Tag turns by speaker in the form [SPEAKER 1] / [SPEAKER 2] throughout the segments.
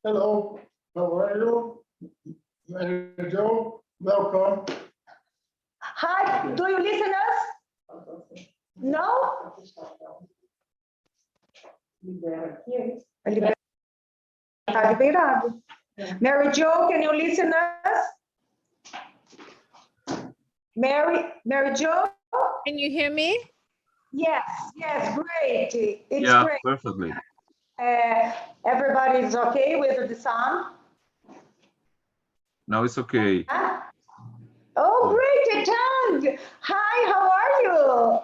[SPEAKER 1] Hello, how are you? Manager Joe, welcome.
[SPEAKER 2] Hi, do you listen us? No? Tá liberado. Mary Jo, can you listen us? Mary Jo?
[SPEAKER 3] Can you hear me?
[SPEAKER 2] Yes, great. It's
[SPEAKER 4] Yeah,
[SPEAKER 2] great.
[SPEAKER 4] perfectly.
[SPEAKER 2] Everybody's okay with the sound?
[SPEAKER 4] Now it's okay.
[SPEAKER 2] Oh, great, Tang. Hi, how are you?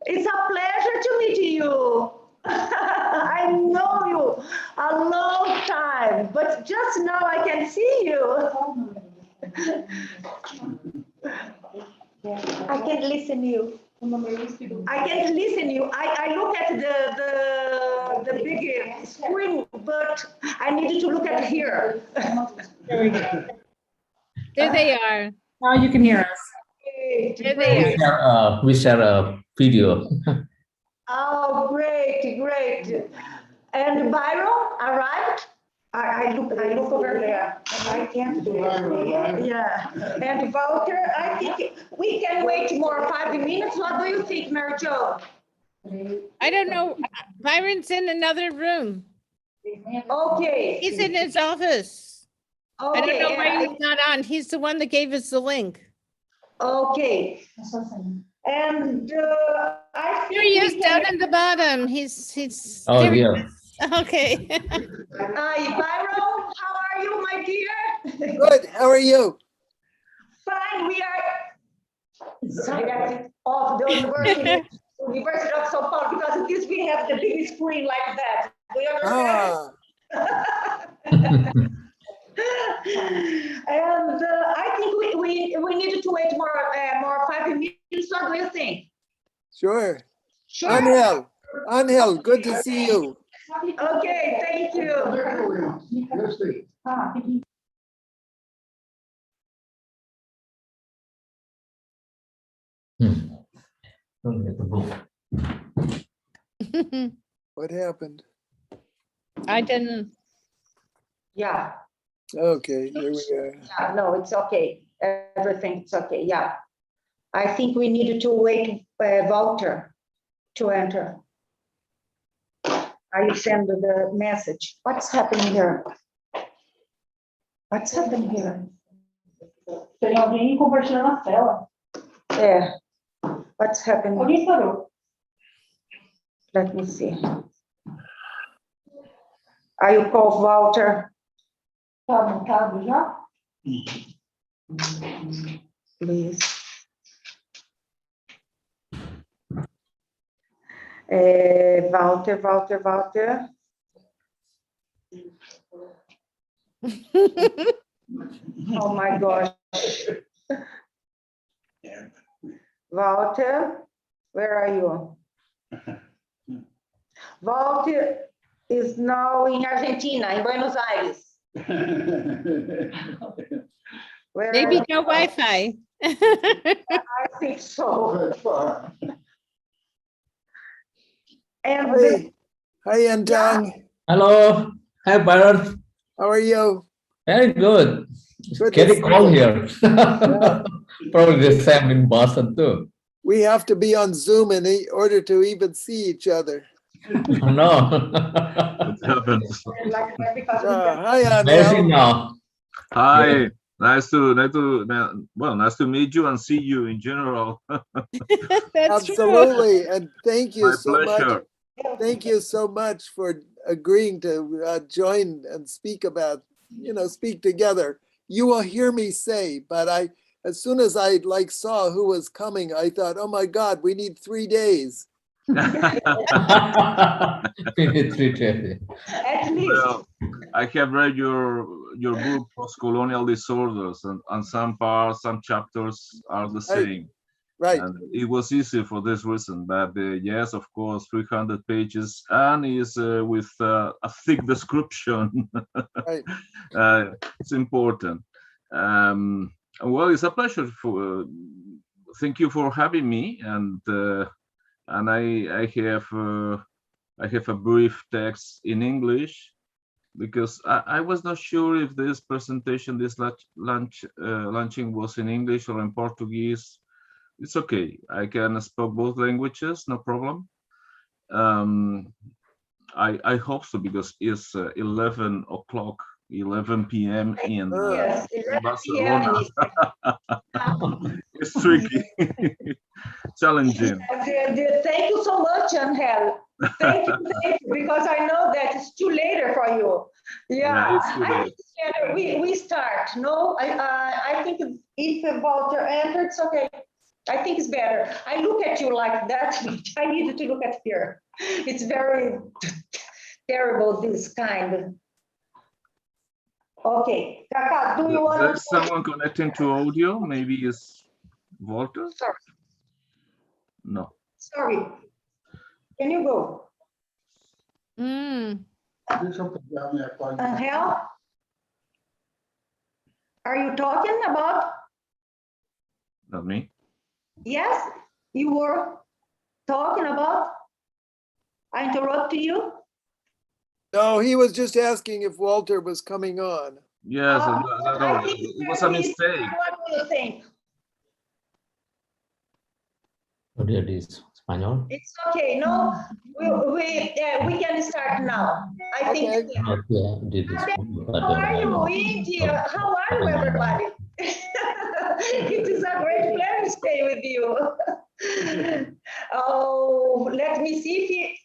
[SPEAKER 2] It's a pleasure to meet you. I know you a long time, but just now I can see you. I can't listen to you. I can't listen to you. I look at the big screen, but I need to look at here.
[SPEAKER 3] There they are.
[SPEAKER 5] Now you can hear us.
[SPEAKER 3] There they are.
[SPEAKER 6] We share a video.
[SPEAKER 2] Oh, great. And Byron arrived? I look over there. I can't do it. Yeah. And Walter, I think we can wait more 5 minutes. What do you think, Mary Jo?
[SPEAKER 3] I don't know. Byron's in another room.
[SPEAKER 2] Okay.
[SPEAKER 3] He's in his office. I don't know why
[SPEAKER 2] Okay.
[SPEAKER 3] he's not on. He's the one that gave us the link.
[SPEAKER 2] Okay. And I
[SPEAKER 3] Here
[SPEAKER 2] think
[SPEAKER 3] he
[SPEAKER 2] we
[SPEAKER 3] is
[SPEAKER 2] can-
[SPEAKER 3] down at the bottom. He's
[SPEAKER 6] Oh,
[SPEAKER 3] there he
[SPEAKER 6] yeah.
[SPEAKER 3] is. Okay.
[SPEAKER 2] Hi, Byron, how are you, my dear?
[SPEAKER 7] Good, how are you?
[SPEAKER 2] Fine, we are of the University of São Paulo, because of this we have the big screen like that. Do you understand? And I think we needed to wait more 5 minutes. What do you think?
[SPEAKER 7] Sure.
[SPEAKER 2] Sure.
[SPEAKER 7] Angel, good to see you.
[SPEAKER 2] Okay, thank you.
[SPEAKER 6] Don't get the book.
[SPEAKER 7] What happened?
[SPEAKER 3] I didn't.
[SPEAKER 2] Yeah.
[SPEAKER 7] Okay, here we are.
[SPEAKER 2] Yeah, no, it's okay. Everything's okay. Yeah. I think we needed to wait Walter to enter. I send the message. What's happening here? What's happening here?
[SPEAKER 5] Tem alguém compartilhando a tela.
[SPEAKER 2] Yeah. What's happening?
[SPEAKER 5] Alguém parou.
[SPEAKER 2] Let me see. Are you call Walter?
[SPEAKER 5] Tá montado já?
[SPEAKER 2] Please. Walter. Oh my gosh. Walter, where are you? Walter is now in Argentina, in Buenos Aires. Where
[SPEAKER 3] Maybe
[SPEAKER 2] are
[SPEAKER 3] no Wi-Fi.
[SPEAKER 2] I think so. And
[SPEAKER 7] Hi, Antang.
[SPEAKER 6] Hello. Hi, Byron.
[SPEAKER 7] How are you?
[SPEAKER 6] Very good. It's
[SPEAKER 7] Good to
[SPEAKER 6] getting
[SPEAKER 7] see
[SPEAKER 6] cold
[SPEAKER 7] you.
[SPEAKER 6] here. Probably the same in Boston too.
[SPEAKER 7] We have to be on Zoom in order to even see each other.
[SPEAKER 6] No.
[SPEAKER 4] It happens.
[SPEAKER 2] like because
[SPEAKER 7] Hi,
[SPEAKER 6] Amazing
[SPEAKER 7] Angel.
[SPEAKER 6] now.
[SPEAKER 4] Hi, nice to meet you and see you in general.
[SPEAKER 3] That's true.
[SPEAKER 7] Absolutely, and thank you
[SPEAKER 4] My
[SPEAKER 7] so much.
[SPEAKER 4] pleasure.
[SPEAKER 7] Thank you so much for agreeing to join and speak speak together. You will hear me say, but as soon as I saw who was coming, I thought, oh my God, we need 3 days.
[SPEAKER 2] at least.
[SPEAKER 4] Well, I have read your book, Postcolonial Disorders, and some parts, some chapters are the same.
[SPEAKER 7] Right.
[SPEAKER 4] And it was easy for this reason, but yes, of course, 300 pages and is with a thick description.
[SPEAKER 7] Right.
[SPEAKER 4] It's important. Well, it's a pleasure. Thank you for having me, and I have a brief text in English, because I was not sure if this presentation, this launching was in English or in Portuguese. It's okay. I can speak both languages, no problem. I hope so, because it's 11 o'clock, 11 p.m. in
[SPEAKER 2] Yes, 11
[SPEAKER 4] Barcelona.
[SPEAKER 2] p.m.
[SPEAKER 4] It's tricky, challenging.
[SPEAKER 2] Thank you so much, Angel. Thank you, because I know that it's too later for you. Yeah,
[SPEAKER 4] it's too
[SPEAKER 2] I
[SPEAKER 4] late.
[SPEAKER 2] think it's better. We start. No, I think if Walter enters, it's okay. I think it's better. I look at you like that. I needed to look at here. It's very terrible, this kind. Okay, Kaka, do you want
[SPEAKER 4] There's someone connecting to audio. Maybe it's Walter?
[SPEAKER 2] Sorry.
[SPEAKER 4] No.
[SPEAKER 2] Sorry. Can you go?
[SPEAKER 1] Deixa eu pegar minha página.
[SPEAKER 2] Angel? Are you talking about?
[SPEAKER 4] Not me.
[SPEAKER 2] Yes, you were talking about? I interrupted you?
[SPEAKER 7] No, he was just asking if Walter was coming on.
[SPEAKER 4] Yes,
[SPEAKER 2] I
[SPEAKER 4] no,
[SPEAKER 2] think
[SPEAKER 4] it was a mistake.
[SPEAKER 2] What do you think?
[SPEAKER 6] It is Spanish.
[SPEAKER 2] It's okay. No, we can start now. I think.
[SPEAKER 7] Okay.
[SPEAKER 6] Not did this one, but,
[SPEAKER 2] How are you, India? How are you, everybody? It is a great pleasure to stay with you. Oh, let me see if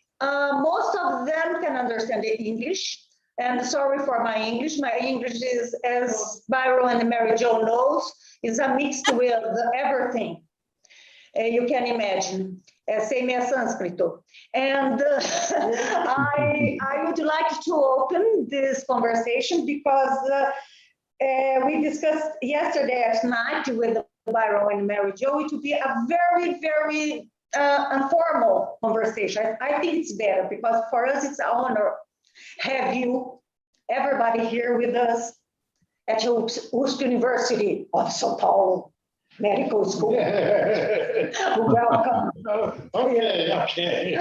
[SPEAKER 2] most of them can understand the English. And sorry for my English. My English is, as Byron and Mary Jo knows, is a mixed with everything. You can imagine. Same as Sanskrit. And I would like to open this conversation because we discussed yesterday at night with Byron and Mary Jo. It would be a very, very informal conversation. I think it's better because for us it's an honor have you, everybody here with us at USP University of São Paulo Medical School. Welcome.
[SPEAKER 1] Okay.
[SPEAKER 2] Okay,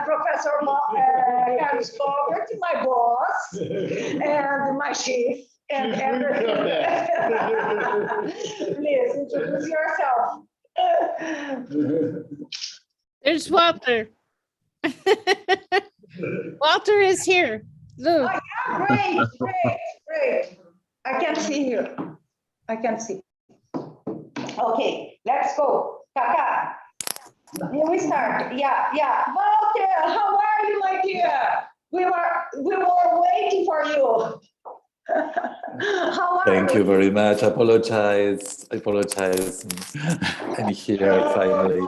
[SPEAKER 2] Professor Carlos Colbert, my boss, and my chief, and please introduce yourself.
[SPEAKER 3] There's Walter. Walter is here. Look.
[SPEAKER 2] Oh, yeah, great. I can see you. I can see. Okay, let's go. Kaka, we start. Yeah. Walter, how are you, my dear? We were waiting for you. How are
[SPEAKER 8] Thank you
[SPEAKER 2] you?
[SPEAKER 8] very much. I apologize. I'm here finally.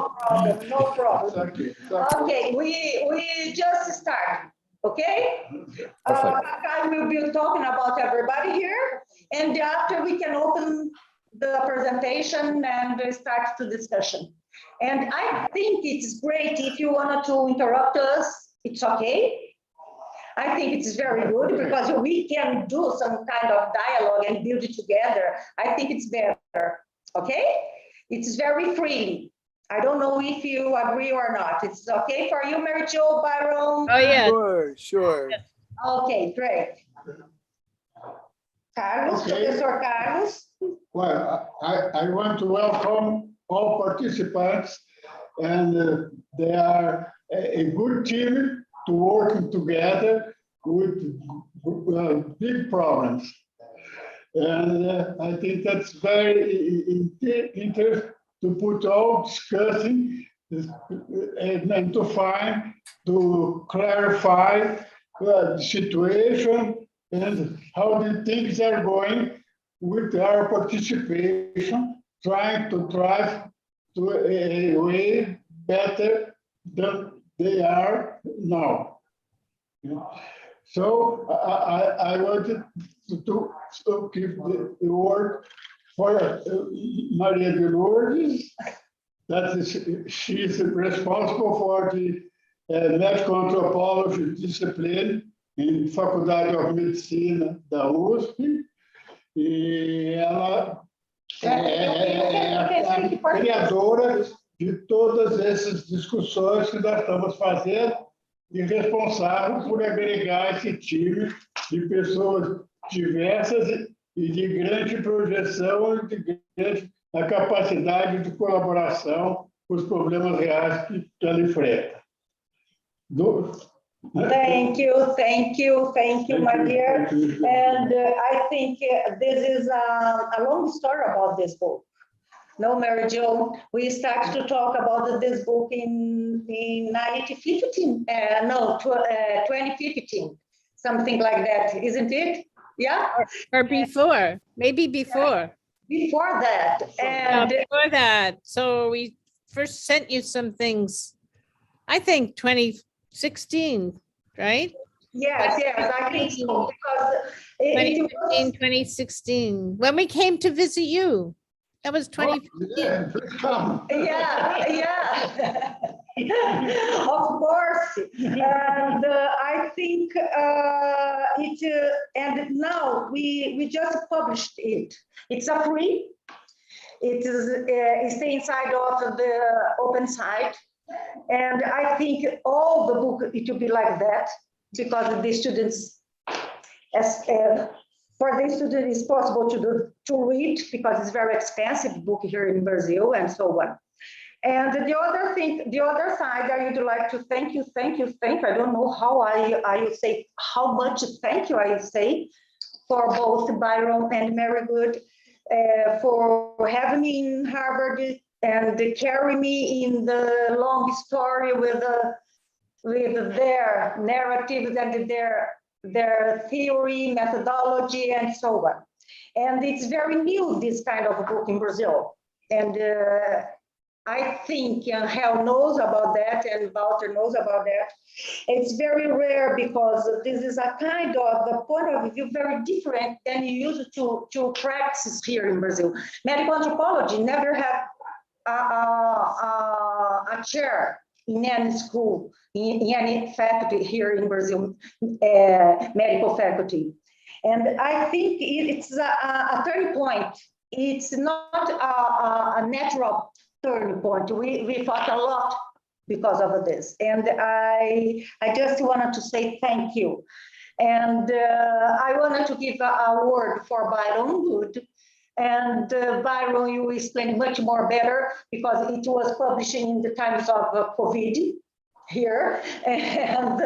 [SPEAKER 2] No problem.
[SPEAKER 1] Thank you.
[SPEAKER 2] Okay, we just start. Okay?
[SPEAKER 8] Perfect.
[SPEAKER 2] I will be talking about everybody here, and after we can open the presentation and start the discussion. And I think it's great if you wanted to interrupt us, it's okay. I think it's very good because we can do some kind of dialogue and build it together. I think it's better, okay? It's very freely. I don't know if you agree or not. It's okay for you, Mary Jo, Byron?
[SPEAKER 3] Oh, yeah.
[SPEAKER 7] Sure.
[SPEAKER 2] Okay, great. Carlos,
[SPEAKER 1] Okay.
[SPEAKER 2] Professor Carlos.
[SPEAKER 1] Well, I want to welcome all participants, and they are a good team to work together with big problems. And I think that's very interesting to put all discussing and to clarify the situation and how the things are going with our participation, trying to drive to a way better than they are now. So I wanted to give the word for Maria de Lourdes. That is, she is responsible for the Medical Anthropology discipline em Faculdade de Medicina da USP, e ela é a criadora de todas essas discussões que nós estamos fazendo e responsável por agregar esse time de pessoas diversas e de grande projeção e de grande a capacidade de colaboração com os problemas reais que ela enfrenta.
[SPEAKER 2] Thank you, my dear. And I think this is a long story about this book. No, Mary Jo, we started to talk about this book in 2015, 2015, something like that, isn't it? Yeah?
[SPEAKER 3] Or before, maybe before.
[SPEAKER 2] Before that. And
[SPEAKER 3] Before that. So we first sent you some things, I think 2016, right?
[SPEAKER 2] yes, I think so, because it
[SPEAKER 3] 2015,
[SPEAKER 2] was,
[SPEAKER 3] 2016, when we came to visit you. That was 2015.
[SPEAKER 2] yeah. Of course. And I think and now we just published it. It's a free. It is it's inside of the open site. And I think all the book, it will be like that, because the students, for the student, it's possible to read, because it's very expensive book here in Brazil and so on. And the other thing, the other side, I would like to thank you. I don't know how I say, how much thank you I say for both Byron and Mary Good for having me in Harvard and carry me in the long story with their narratives and their theory, methodology, and so on. And it's very new, this kind of book in Brazil. And I think Hal knows about that, and Walter knows about that. It's very rare, because this is a kind of the point of view very different than you used to practice here in Brazil. Medical anthropology never had a chair in any school, in any faculty here in Brazil, medical faculty. And I think it's a turning point. It's not a natural turning point. We fought a lot because of this. And I just wanted to say thank you. And I wanted to give a word for Byron Good. And Byron, you explained much more better, because it was publishing in the times of COVID here. And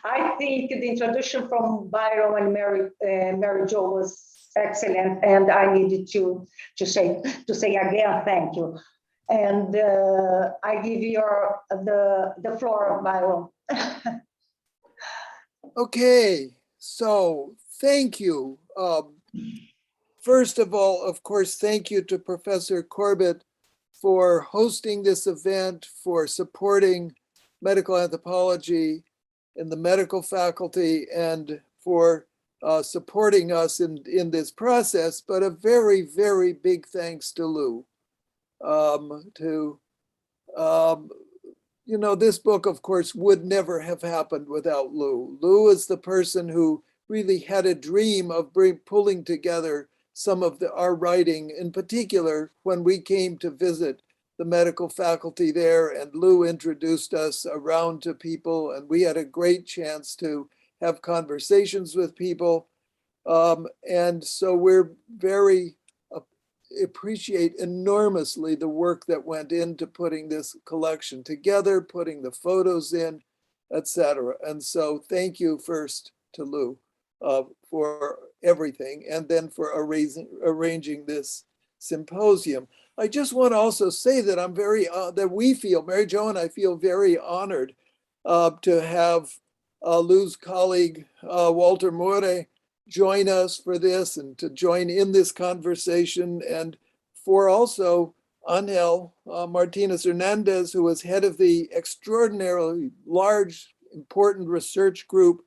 [SPEAKER 2] I think the introduction from Byron and Mary Jo was excellent. And I needed to say again, thank you. And I give you the floor, Byron.
[SPEAKER 7] Okay, so thank you. First of all, of course, thank you to Professor Corbett for hosting this event, for supporting medical anthropology in the medical faculty, and for supporting us in this process. But a very, very big thanks to Lou. This book, of course, would never have happened without Lou. Lou is the person who really had a dream of pulling together some of our writing, in particular, when we came to visit the medical faculty there, and Lou introduced us around to people, and we had a great chance to have conversations with people. And so we're very appreciate enormously the work that went into putting this collection together, putting the photos in, etc. And so thank you first to Lou for everything, and then for arranging this symposium. I just want to also say that Mary Jo and I feel very honored to have Lou's colleague, Walter More, join us for this, and to join in this conversation, and for also Angel Martinez Hernandez, who was head of the extraordinarily large, important research group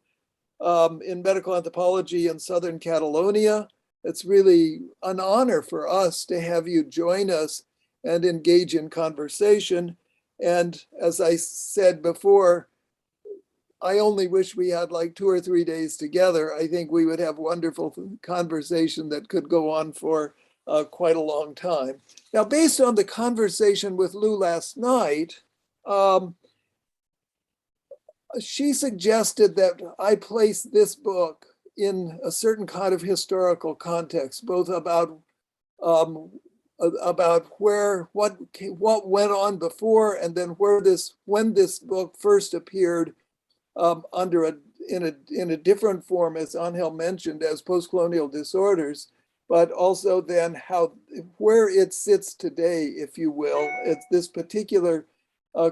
[SPEAKER 7] in medical anthropology in Southern Catalonia. It's really an honor for us to have you join us and engage in conversation. And as I said before, I only wish we had like 2 or 3 days together. I think we would have wonderful conversation that could go on for quite a long time. Now, based on the conversation with Lou last night, she suggested that I place this book in a certain kind of historical context, both about what went on before, and then when this book first appeared in a different form, as Angel mentioned, as post-colonial disorders, but also then where it sits today, if you will, it's this particular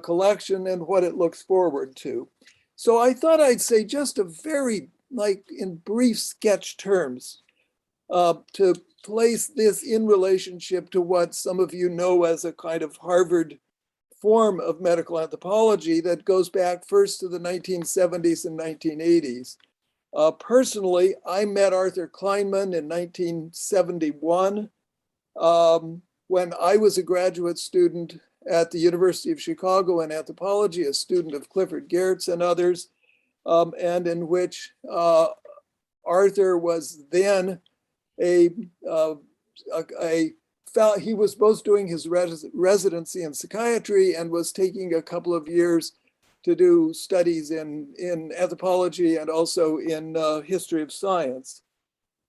[SPEAKER 7] collection and what it looks forward to. So I thought I'd say just a very, like in brief sketch terms, to place this in relationship to what some of you know as a kind of Harvard form of medical anthropology that goes back first to the 1970s and 1980s. Personally, I met Arthur Kleinman in 1971 when I was a graduate student at the University of Chicago in anthropology, a student of Clifford Geertz and others, and in which Arthur was then he was both doing his residency in psychiatry and was taking a couple of years to do studies in anthropology and also in history of science.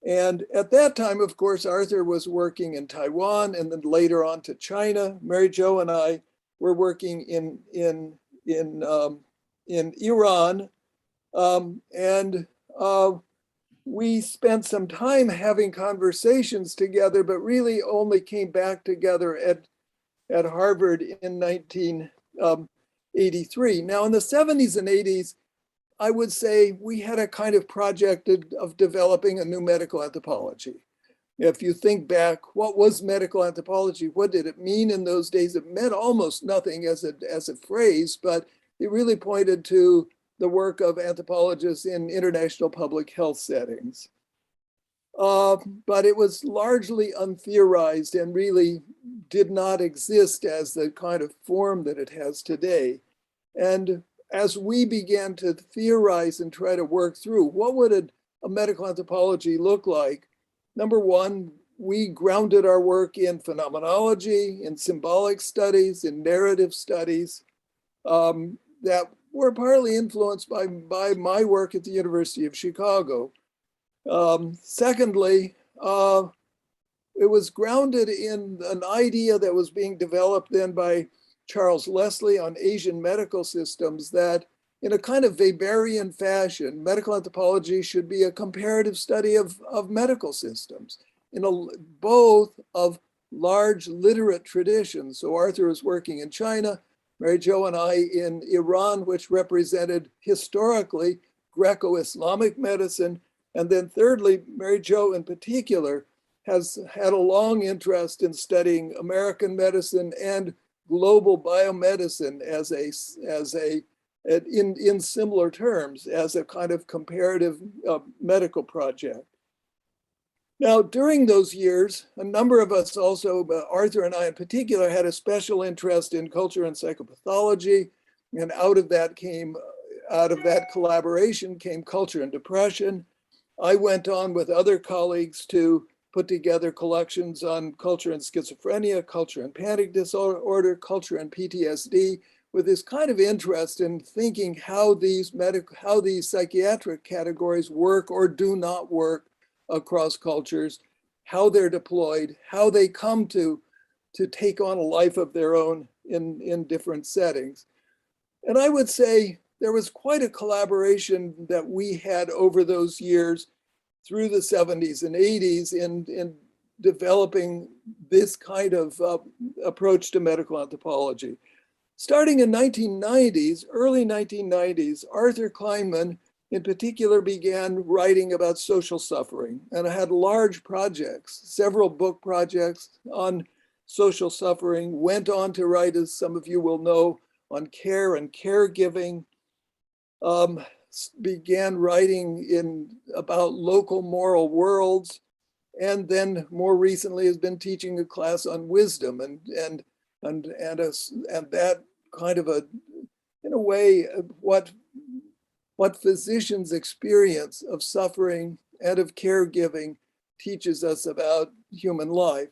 [SPEAKER 7] And at that time, of course, Arthur was working in Taiwan and then later on to China. Mary Jo and I were working in Iran. We spent some time having conversations together, but really only came back together at Harvard in 1983. Now, in the 70s and 80s, I would say we had a kind of project of developing a new medical anthropology. If you think back, what was medical anthropology? What did it mean in those days? It meant almost nothing as a phrase, but it really pointed to the work of anthropologists in international public health settings. But it was largely untheorized and really did not exist as the kind of form that it has today. And as we began to theorize and try to work through what would a medical anthropology look like, number one, we grounded our work in phenomenology, in symbolic studies, in narrative studies that were partly influenced by my work at the University of Chicago. Secondly, it was grounded in an idea that was being developed then by Charles Leslie on Asian medical systems, that in a kind of Weberian fashion, medical anthropology should be a comparative study of medical systems, both of large literate traditions. So Arthur was working in China, Mary Jo and I in Iran, which represented historically Greco-Islamic medicine. And then thirdly, Mary Jo in particular has had a long interest in studying American medicine and global biomedicine in similar terms as a kind of comparative medical project. Now, during those years, a number of us also, Arthur and I in particular, had a special interest in culture and psychopathology, and out of that collaboration came culture and depression. I went on with other colleagues to put together collections on culture and schizophrenia, culture and panic disorder, culture and PTSD, with this kind of interest in thinking how these psychiatric categories work or do not work across cultures, how they're deployed, how they come to take on a life of their own in different settings. And I would say there was quite a collaboration that we had over those years through the 70s and 80s in developing this kind of approach to medical anthropology. Starting in early 1990s, Arthur Kleinman in particular began writing about social suffering, and I had large projects, several book projects on social suffering, went on to write, as some of you will know, on care and caregiving, began writing about local moral worlds, and then more recently has been teaching a class on wisdom and that kind of in a way, what physicians' experience of suffering and of caregiving teaches us about human life.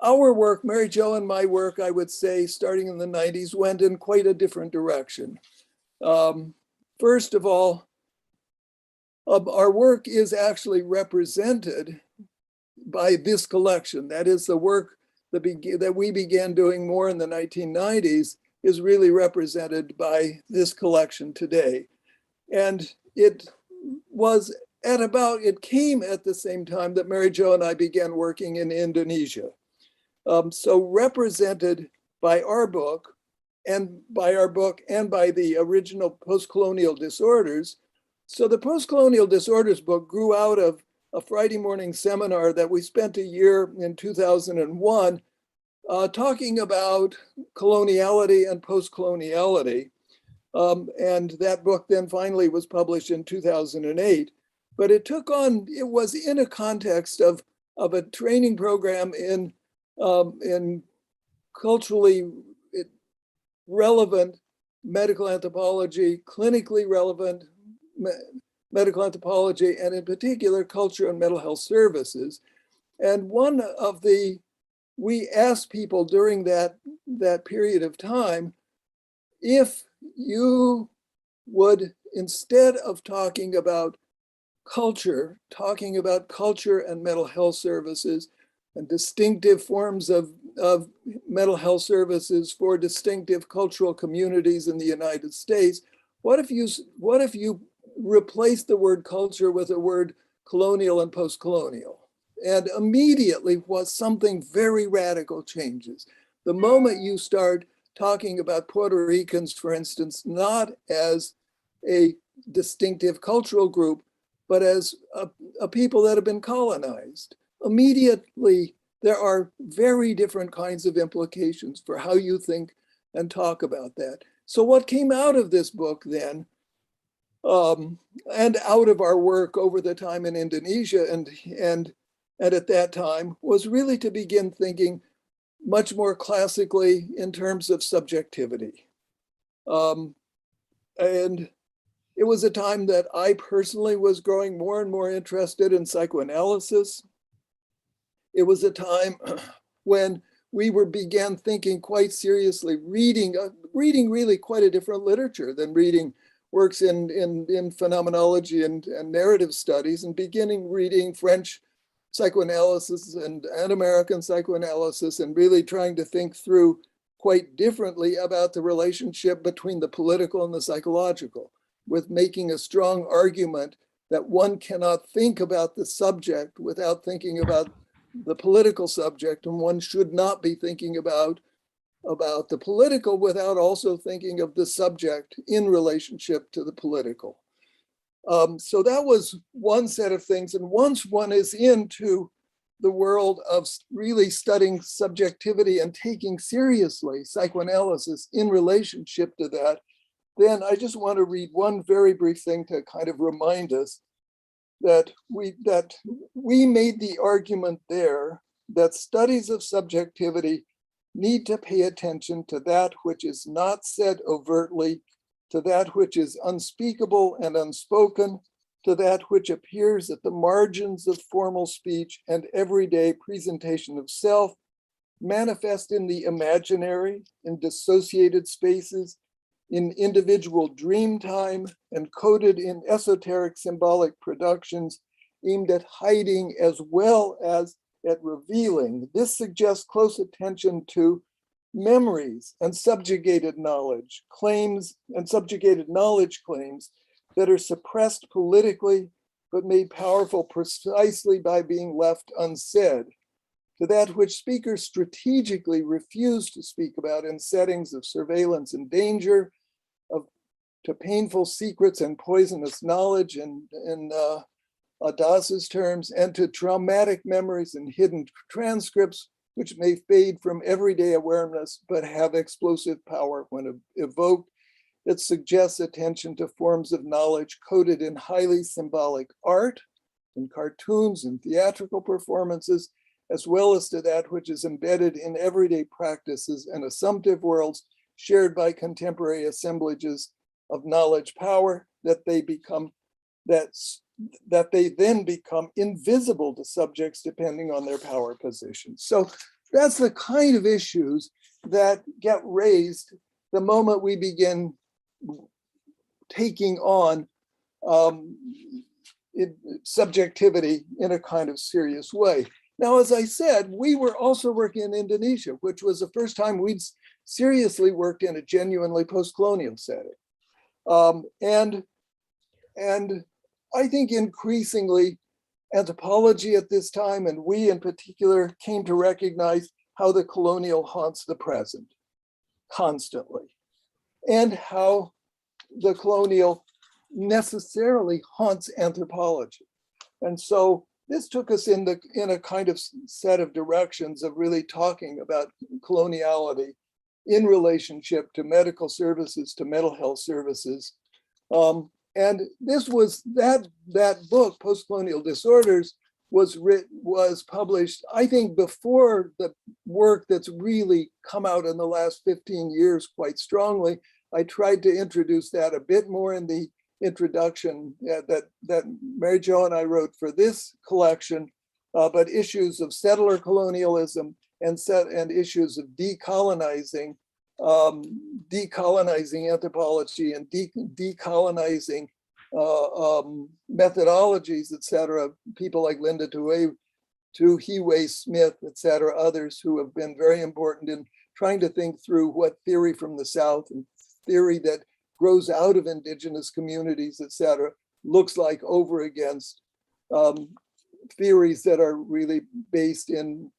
[SPEAKER 7] Our work, Mary Jo and my work, I would say, starting in the 90s, went in quite a different direction. first of all, our work is actually represented by this collection. That is, the work that we began doing more in the 1990s is really represented by this collection today. And it came at the same time that Mary Jo and I began working in Indonesia. So represented by our book and by the original Post-Colonial Disorders. So the Post-Colonial Disorders book grew out of a Friday morning seminar that we spent a year in 2001 talking about coloniality and post-coloniality. And that book then finally was published in 2008. But it was in a context of a training program in culturally relevant medical anthropology, clinically relevant medical anthropology, and in particular, culture and mental health services. And we asked people during that period of time, if you would, instead of talking about culture and mental health services and distinctive forms of mental health services for distinctive cultural communities in the United States, what if you replace the word culture with the word colonial and post-colonial? And immediately something very radical changes. The moment you start talking about Puerto Ricans, for instance, not as a distinctive cultural group, but as a people that have been colonized, immediately there are very different kinds of implications for how you think and talk about that. So what came out of this book then, and out of our work over the time in Indonesia and at that time, was really to begin thinking much more classically in terms of subjectivity. And it was a time that I personally was growing more and more interested in psychoanalysis. It was a time when we began thinking quite seriously, reading really quite a different literature than reading works in phenomenology and narrative studies, and beginning reading French psychoanalysis and American psychoanalysis, and really trying to think through quite differently about the relationship between the political and the psychological, with making a strong argument that one cannot think about the subject without thinking about the political subject, and one should not be thinking about the political without also thinking of the subject in relationship to the political. So that was one set of things. And once one is into the world of really studying subjectivity and taking seriously psychoanalysis in relationship to that, then I just want to read one very brief thing to kind of remind us that we made the argument there that studies of subjectivity need to pay attention to that which is not said overtly, to that which is unspeakable and unspoken, to that which appears at the margins of formal speech and everyday presentation of self, manifest in the imaginary, in dissociated spaces, in individual dream time, and coded in esoteric symbolic productions aimed at hiding as well as at revealing. This suggests close attention to memories and subjugated knowledge claims that are suppressed politically, but made powerful precisely by being left unsaid, to that which speakers strategically refuse to speak about in settings of surveillance and danger, to painful secrets and poisonous knowledge in Das's terms, and to traumatic memories and hidden transcripts, which may fade from everyday awareness, but have explosive power when evoked. It suggests attention to forms of knowledge coded in highly symbolic art, in cartoons and theatrical performances, as well as to that which is embedded in everyday practices and assumptive worlds shared by contemporary assemblages of knowledge power, that they then become invisible to subjects depending on their power position. So that's the kind of issues that get raised the moment we begin taking on subjectivity in a kind of serious way. Now, as I said, we were also working in Indonesia, which was the first time we'd seriously worked in a genuinely post-colonial setting. And I think increasingly anthropology at this time, and we in particular, came to recognize how the colonial haunts the present constantly, and how the colonial necessarily haunts anthropology. And so this took us in a kind of set of directions of really talking about coloniality in relationship to medical services, to mental health services. And this was that book, Postcolonial Disorders, was published, I think, before the work that's really come out in the last 15 years quite strongly. I tried to introduce that a bit more in the introduction that Mary Jo and I wrote for this collection, but issues of settler colonialism and issues of decolonizing anthropology and decolonizing methodologies, et cetera. People like Linda Tuhiwei Smith, et cetera, others who have been very important in trying to think through what theory from the South and theory that grows out of indigenous communities, et cetera, looks like over against theories that are really based in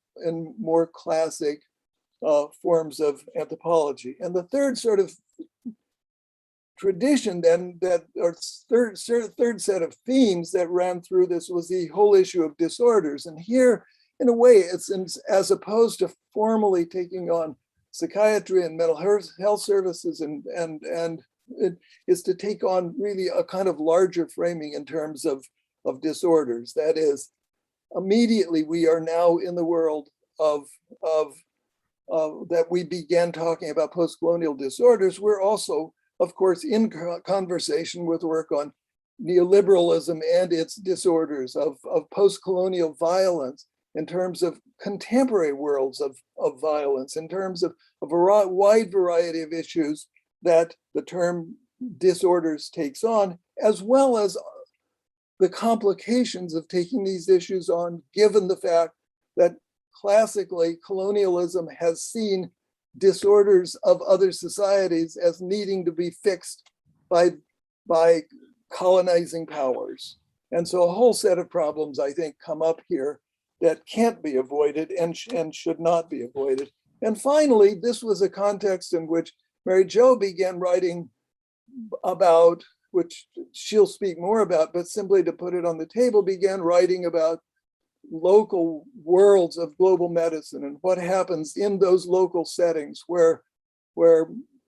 [SPEAKER 7] more classic forms of anthropology. And the third sort of tradition then, or third set of themes that ran through this was the whole issue of disorders. And here, in a way, it's as opposed to formally taking on psychiatry and mental health services, and it is to take on really a kind of larger framing in terms of disorders. That is, immediately we are now in the world of that we began talking about post-colonial disorders. We're also, of course, in conversation with work on neoliberalism and its disorders, of post-colonial violence in terms of contemporary worlds of violence, in terms of a wide variety of issues that the term disorders takes on, as well as the complications of taking these issues on, given the fact that classically colonialism has seen disorders of other societies as needing to be fixed by colonizing powers. And so a whole set of problems, I think, come up here that can't be avoided and should not be avoided. And finally, this was a context in which Mary Jo began writing about, which she'll speak more about, but simply to put it on the table, began writing about local worlds of global medicine and what happens in those local settings where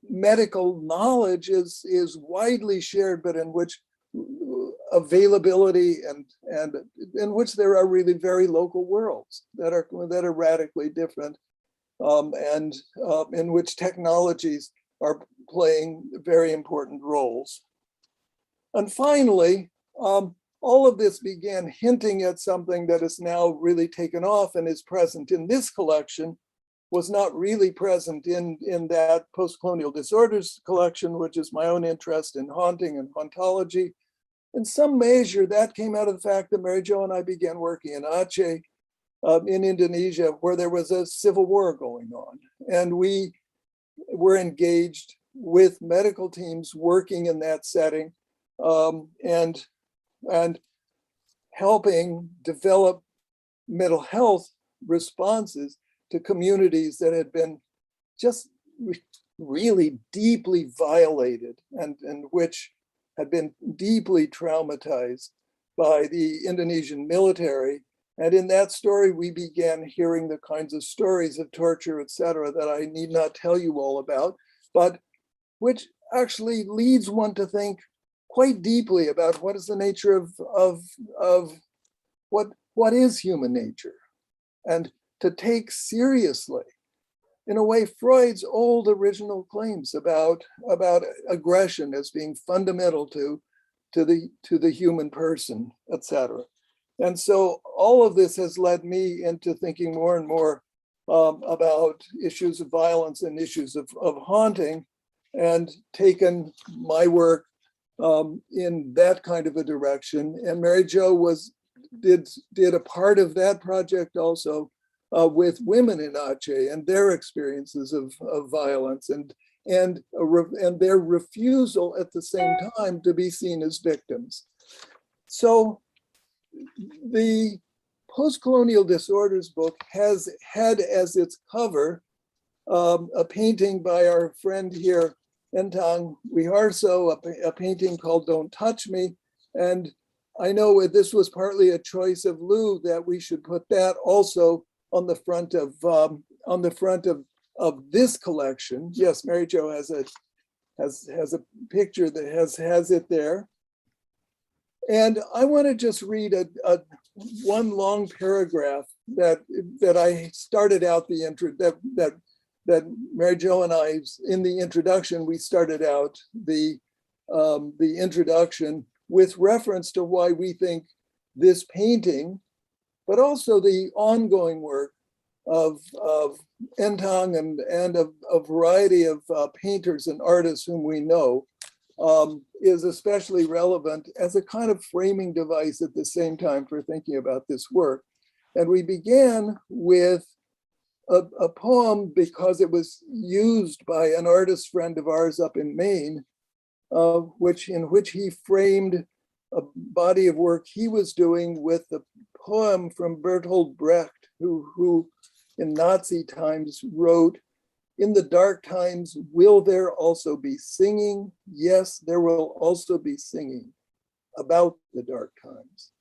[SPEAKER 7] medical knowledge is widely shared, but in which availability and in which there are really very local worlds that are radically different, and in which technologies are playing very important roles. And finally, all of this began hinting at something that is now really taken off and is present in this collection, was not really present in that post-colonial disorders collection, which is my own interest in haunting and hauntology. In some measure, that came out of the fact that Mary Jo and I began working in Aceh, in Indonesia, where there was a civil war going on. And we were engaged with medical teams working in that setting, and helping develop mental health responses to communities that had been just really deeply violated and which had been deeply traumatized by the Indonesian military. And in that story, we began hearing the kinds of stories of torture, et cetera, that I need not tell you all about, but which actually leads one to think quite deeply about what is the nature of what is human nature, and to take seriously, in a way, Freud's old original claims about aggression as being fundamental to the human person, etc. And so all of this has led me into thinking more and more about issues of violence and issues of haunting, and taken my work in that kind of a direction. And Mary Jo did a part of that project also with women in Aceh and their experiences of violence and their refusal at the same time to be seen as victims. So the Post-Colonial Disorders book has had as its cover a painting by our friend here, Entang Wiharso, a painting called Don't Touch Me. And I know this was partly a choice of Lou that we should put that also on the front of this collection. Yes, Mary Jo has a picture that has it there. And I want to just read one long paragraph that I started out the intro that Mary Jo and I, in the introduction, we started out the introduction with reference to why we think this painting, but also the ongoing work of Entang and of a variety of painters and artists whom we know, is especially relevant as a kind of framing device at the same time for thinking about this work. And we began with a poem because it was used by an artist friend of ours up in Maine, in which he framed a body of work he was doing with the poem from Bertolt Brecht, who in Nazi times wrote, "In the dark times, will there also be singing? Yes, there will also be singing about the dark times."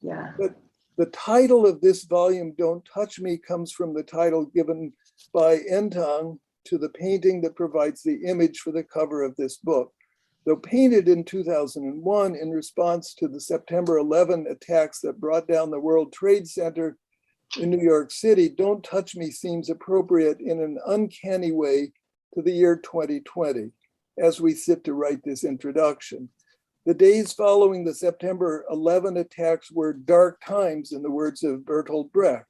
[SPEAKER 2] Yeah.
[SPEAKER 7] But the title of this volume, Don't Touch Me, comes from the title given by Entang to the painting that provides the image for the cover of this book. Though painted in 2001 in response to the September 11 attacks that brought down the World Trade Center in New York City, Don't Touch Me seems appropriate in an uncanny way to the year 2020, as we sit to write this introduction. The days following the September 11 attacks were dark times, in the words of Bertolt Brecht.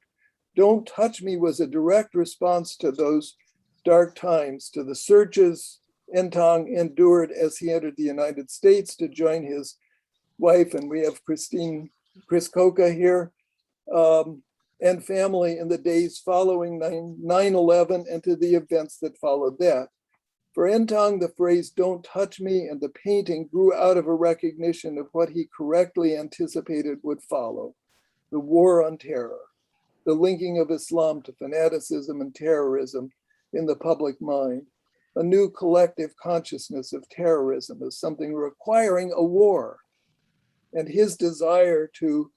[SPEAKER 7] Don't Touch Me was a direct response to those dark times, to the searches Entang endured as he entered the United States to join his wife, and we have Chris Coca here, and family in the days following 9/11 and to the events that followed that. For Entang, the phrase "don't touch me" and the painting grew out of a recognition of what he correctly anticipated would follow: the war on terror, the linking of Islam to fanaticism and terrorism in the public mind, a new collective consciousness of terrorism as something requiring a war, and his desire to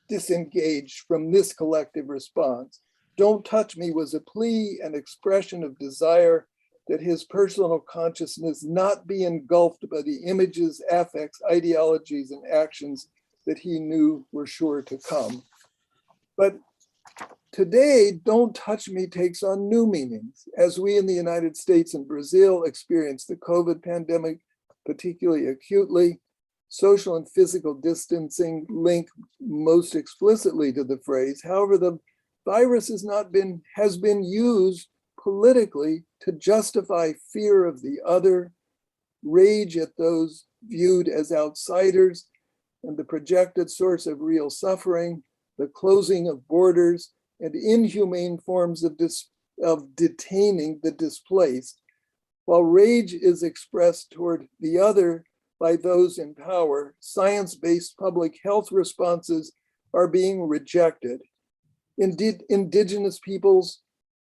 [SPEAKER 7] disengage from this collective response. Don't Touch Me was a plea and expression of desire that his personal consciousness not be engulfed by the images, affects, ideologies, and actions that he knew were sure to come. But today, Don't Touch Me takes on new meanings. As we in the United States and Brazil experience the COVID pandemic particularly acutely, social and physical distancing link most explicitly to the phrase. However, the virus has been used politically to justify fear of the other, rage at those viewed as outsiders, and the projected source of real suffering, the closing of borders, and inhumane forms of detaining the displaced, while rage is expressed toward the other by those in power. Science-based public health responses are being rejected. Indeed, indigenous peoples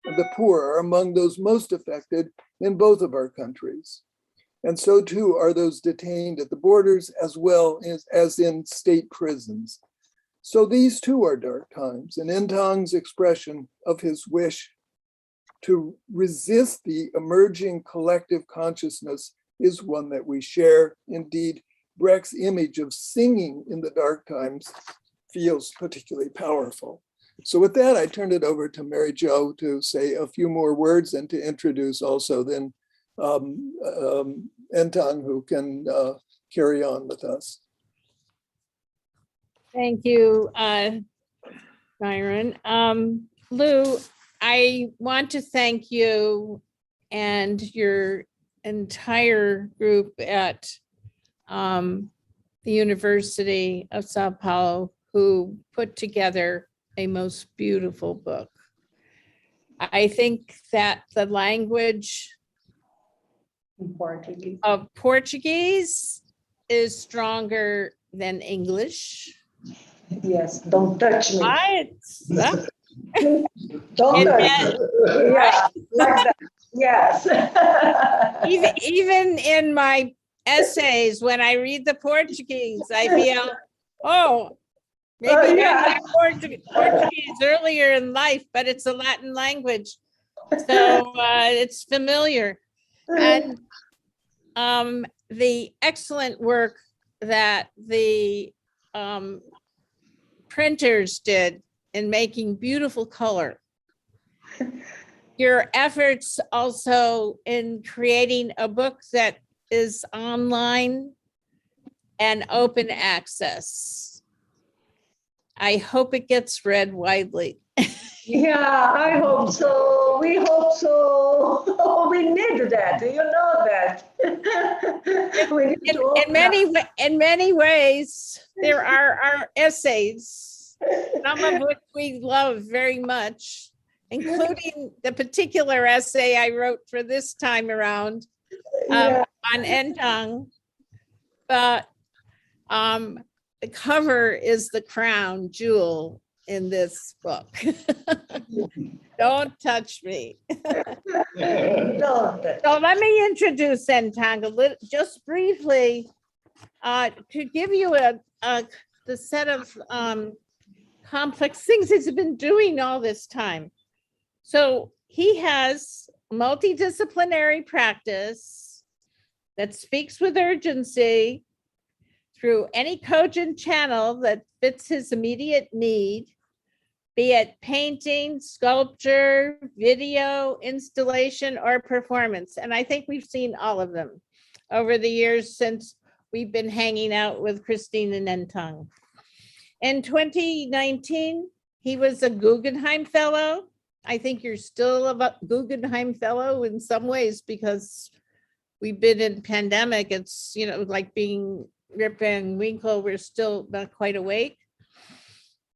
[SPEAKER 7] and the poor are among those most affected in both of our countries. And so too are those detained at the borders as well as in state prisons. So these too are dark times, and Entang's expression of his wish to resist the emerging collective consciousness is one that we share. Indeed, Brecht's image of singing in the dark times feels particularly powerful. So with that, I turn it over to Mary Jo to say a few more words and to introduce also then Entang, who can carry on with us.
[SPEAKER 3] Thank you, Byron. Lou, I want to thank you and your entire group at the University of Sao Paulo, who put together a most beautiful book. I think that the language
[SPEAKER 2] In Portuguese.
[SPEAKER 3] of Portuguese is stronger than English.
[SPEAKER 2] Yes, don't touch me.
[SPEAKER 3] Don't
[SPEAKER 2] Don't
[SPEAKER 3] And
[SPEAKER 2] touch me. Yeah, like that. Yes.
[SPEAKER 3] even in my essays, when I read the Portuguese, I feel, oh, maybe
[SPEAKER 2] yeah.
[SPEAKER 3] I learned Portuguese earlier in life, but it's a Latin language. So it's familiar. And the excellent work that the printers did in making beautiful color. Your efforts also in creating a book that is online and open access. I hope it gets read widely.
[SPEAKER 2] Yeah, I hope so. We hope so. We need that. You know that. We need to open up.
[SPEAKER 3] In many ways, there are our essays, some of which we love very much, including the particular essay I wrote for this time around
[SPEAKER 2] Yeah.
[SPEAKER 3] on Entang. But the cover is the crown jewel in this book. Don't touch me.
[SPEAKER 2] Don't.
[SPEAKER 3] So let me introduce Entang a little, just briefly, to give you the set of complex things he's been doing all this time. So he has multidisciplinary practice that speaks with urgency through any cogent channel that fits his immediate need, be it painting, sculpture, video, installation, or performance. And I think we've seen all of them over the years since we've been hanging out with Christine and Entang. In 2019, he was a Guggenheim Fellow. I think you're still a Guggenheim Fellow in some ways because we've been in pandemic. It's, you know, like being Rip Van Winkle, we're still not quite awake.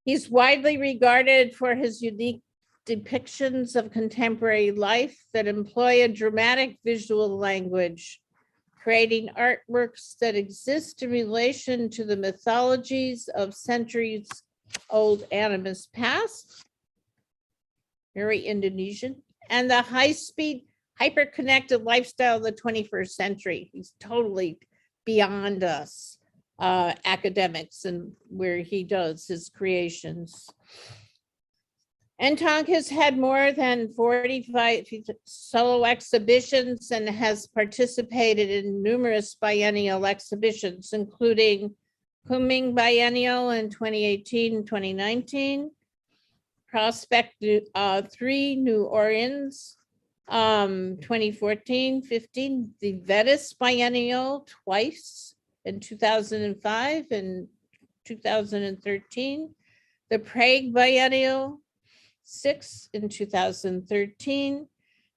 [SPEAKER 3] He's widely regarded for his unique depictions of contemporary life that employ a dramatic visual language, creating artworks that exist in relation to the mythologies of centuries-old animist past, very Indonesian, and the high-speed, hyper-connected lifestyle of the 21st century. He's totally beyond us academics and where he does his creations. Entang has had more than 45 solo exhibitions and has participated in numerous biennial exhibitions, including Kunming Biennial in 2018 and 2019, Prospect 3 New Orleans, 2014, 15, the Venice Biennial twice in 2005 and 2013, the Prague Biennial 6 in 2013,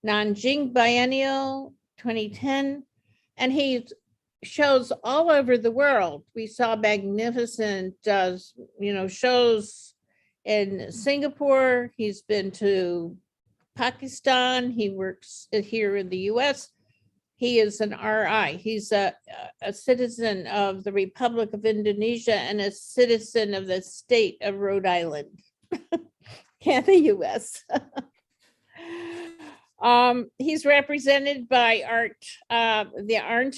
[SPEAKER 3] Nanjing Biennial 2010, and he shows all over the world. We saw magnificent, shows in Singapore. He's been to Pakistan. He works here in the US. He is an RI. He's a citizen of the Republic of Indonesia and a citizen of the state of Rhode Island. Can the US. He's represented by the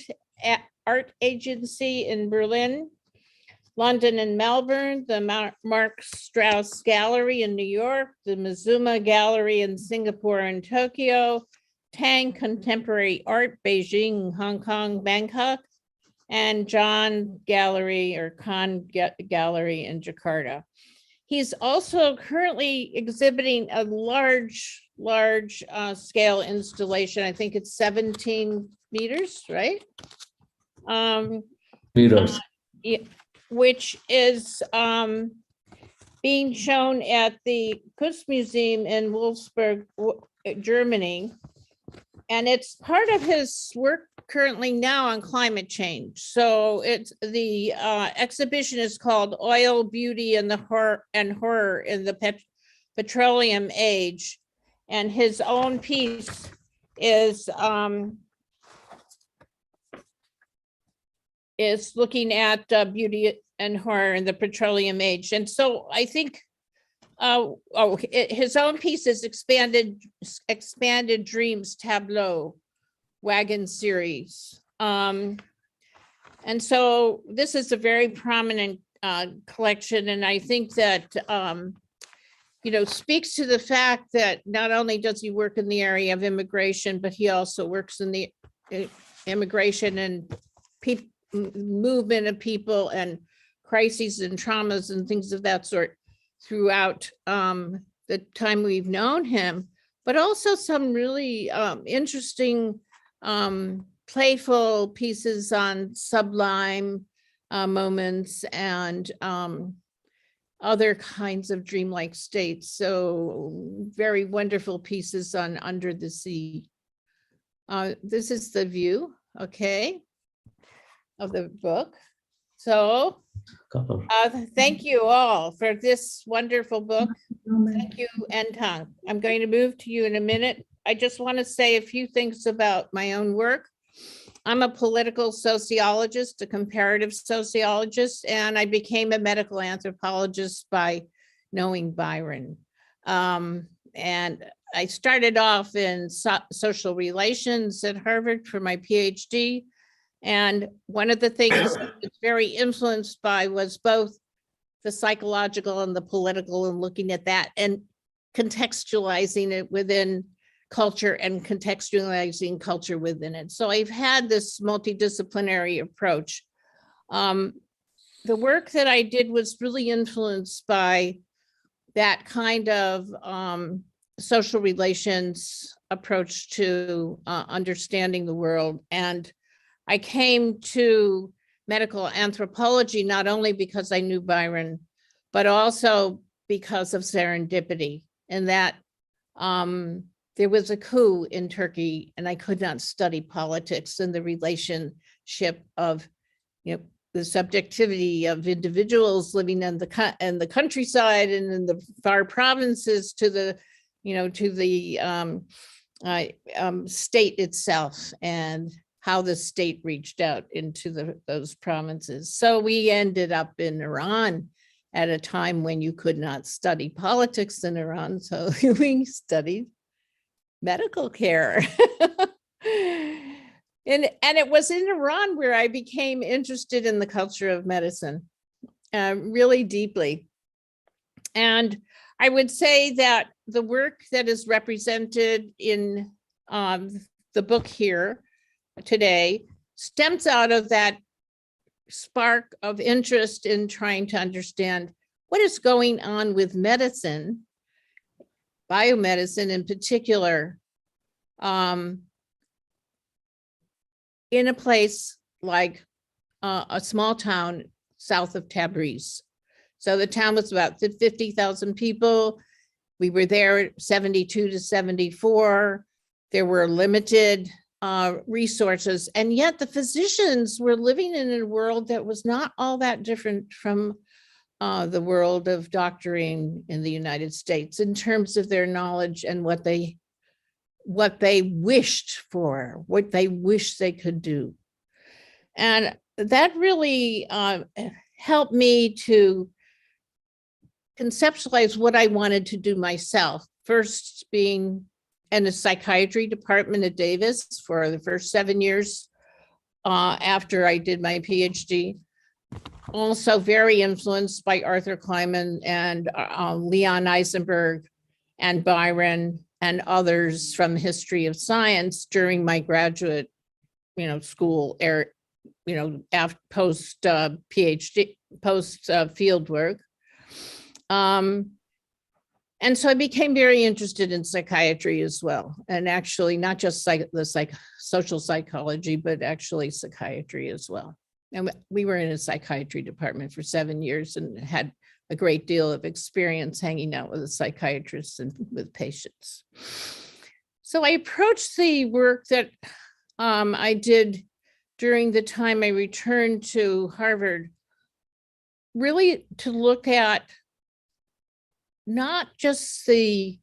[SPEAKER 3] Art Agency in Berlin, London and Melbourne, the Mark Strauss Gallery in New York, the Mizuma Gallery in Singapore and Tokyo, Tang Contemporary Art, Beijing, Hong Kong, Bangkok, and John Gallery or Khan Gallery in Jakarta. He's also currently exhibiting a large scale installation. I think it's 17 meters, right?
[SPEAKER 6] Meters.
[SPEAKER 3] Which is being shown at the Kunstmuseum in Wolfsburg, Germany. And it's part of his work currently now on climate change. So it's the exhibition is called Oil, Beauty, and the Horror in the Petroleum Age. And his own piece is looking at beauty and horror in the petroleum age. And so I think his own piece is expanded dreams tableau wagon series. And so this is a very prominent collection. And I think that, speaks to the fact that not only does he work in the area of immigration, but he also works in the immigration and movement of people and crises and traumas and things of that sort throughout the time we've known him, but also some really interesting playful pieces on sublime moments and other kinds of dreamlike states. So very wonderful pieces on Under the Sea. This is the view, okay, of the book. So thank you all for this wonderful book. Thank you, Entang. I'm going to move to you in a minute. I just want to say a few things about my own work. I'm a political sociologist, a comparative sociologist, and I became a medical anthropologist by knowing Byron. And I started off in social relations at Harvard for my PhD. And one of the things I was very influenced by was both the psychological and the political, and looking at that and contextualizing it within culture and contextualizing culture within it. So I've had this multidisciplinary approach. The work that I did was really influenced by that kind of social relations approach to understanding the world. And I came to medical anthropology not only because I knew Byron, but also because of serendipity, and that there was a coup in Turkey and I could not study politics and the relationship of, the subjectivity of individuals living in the countryside and in the far provinces to the, state itself, and how the state reached out into those provinces. So we ended up in Iran at a time when you could not study politics in Iran. So we studied medical care. And it was in Iran where I became interested in the culture of medicine, really deeply. And I would say that the work that is represented in the book here today stems out of that spark of interest in trying to understand what is going on with medicine, biomedicine in particular, in a place like a small town south of Tabriz. So the town was about 50,000 people. We were there 72 to 74. There were limited resources, and yet the physicians were living in a world that was not all that different from the world of doctoring in the United States in terms of their knowledge and what they wished for, what they wished they could do. And that really helped me to conceptualize what I wanted to do myself. First, being in the psychiatry department at Davis for the first 7 years after I did my PhD. Also very influenced by Arthur Kleinman and Leon Eisenberg and Byron and others from the history of science during my graduate, school, after post PhD, post field work. And so I became very interested in psychiatry as well. And actually not just social psychology, but actually psychiatry as well. And we were in a psychiatry department for 7 years and had a great deal of experience hanging out with the psychiatrists and with patients. So I approached the work that I did during the time I returned to Harvard, really to look at not just the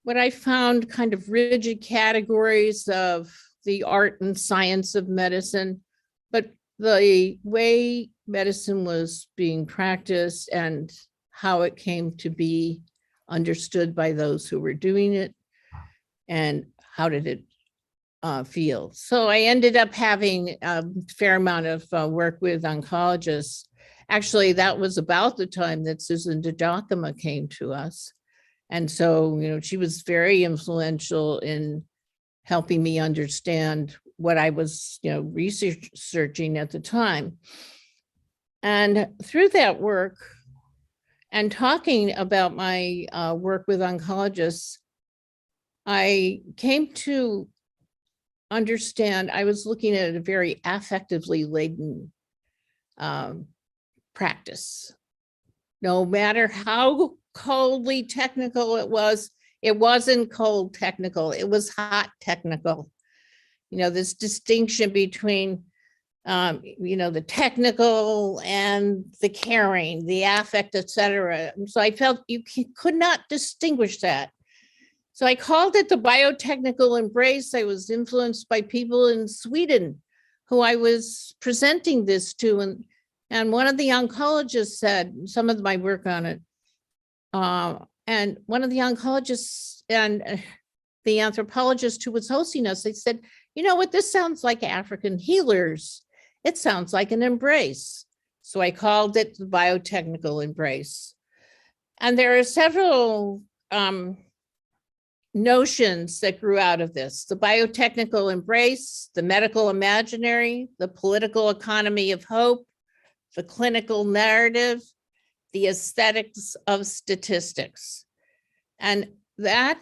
[SPEAKER 3] what I found kind of rigid categories of the art and science of medicine, but the way medicine was being practiced and how it came to be understood by those who were doing it, and how did it feel. So I ended up having a fair amount of work with oncologists. Actually, that was about the time that Susan Dodakama came to us. And so, she was very influential in helping me understand what I was, researching at the time. And through that work and talking about my work with oncologists, I came to understand I was looking at a very affectively laden practice. No matter how coldly technical it wasn't cold technical, it was hot technical. This distinction between, the technical and the caring, the affect, etc. So I felt you could not distinguish that. So I called it the Biotechnical Embrace. I was influenced by people in Sweden who I was presenting this to. And one of the oncologists said, some of my work on it, and one of the oncologists and the anthropologist who was hosting us, they said, you know what, this sounds like African healers. It sounds like an embrace. So I called it the Biotechnical Embrace. And there are several notions that grew out of this: the biotechnical embrace, the medical imaginary, the political economy of hope, the clinical narrative, the aesthetics of statistics. And that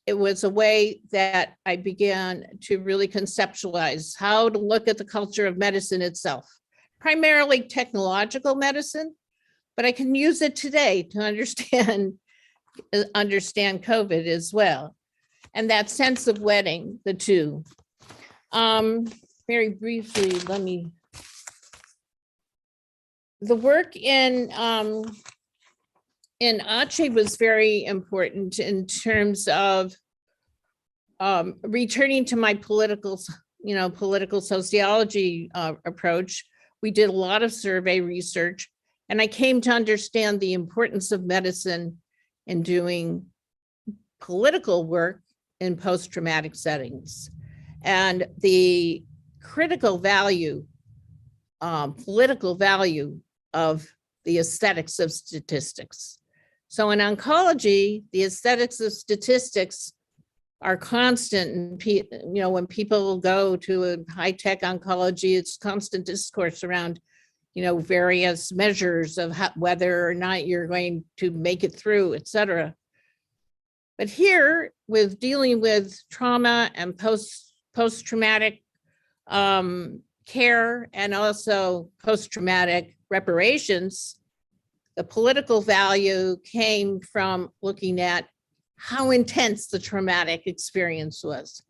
[SPEAKER 3] it was a way that I began to really conceptualize how to look at the culture of medicine itself, primarily technological medicine, but I can use it today to understand COVID as well. And that sense of wedding the two. Very briefly, the work in Aceh was very important in terms of returning to my political sociology approach. We did a lot of survey research, and I came to understand the importance of medicine in doing political work in post-traumatic settings, and the critical value, political value of the aesthetics of statistics. So in oncology, the aesthetics of statistics are constant. And when people go to a high-tech oncology, it's constant discourse around various measures of whether or not you're going to make it through, et cetera. But here, with dealing with trauma and post-traumatic care and also post-traumatic reparations, the political value came from looking at how intense the traumatic experience was,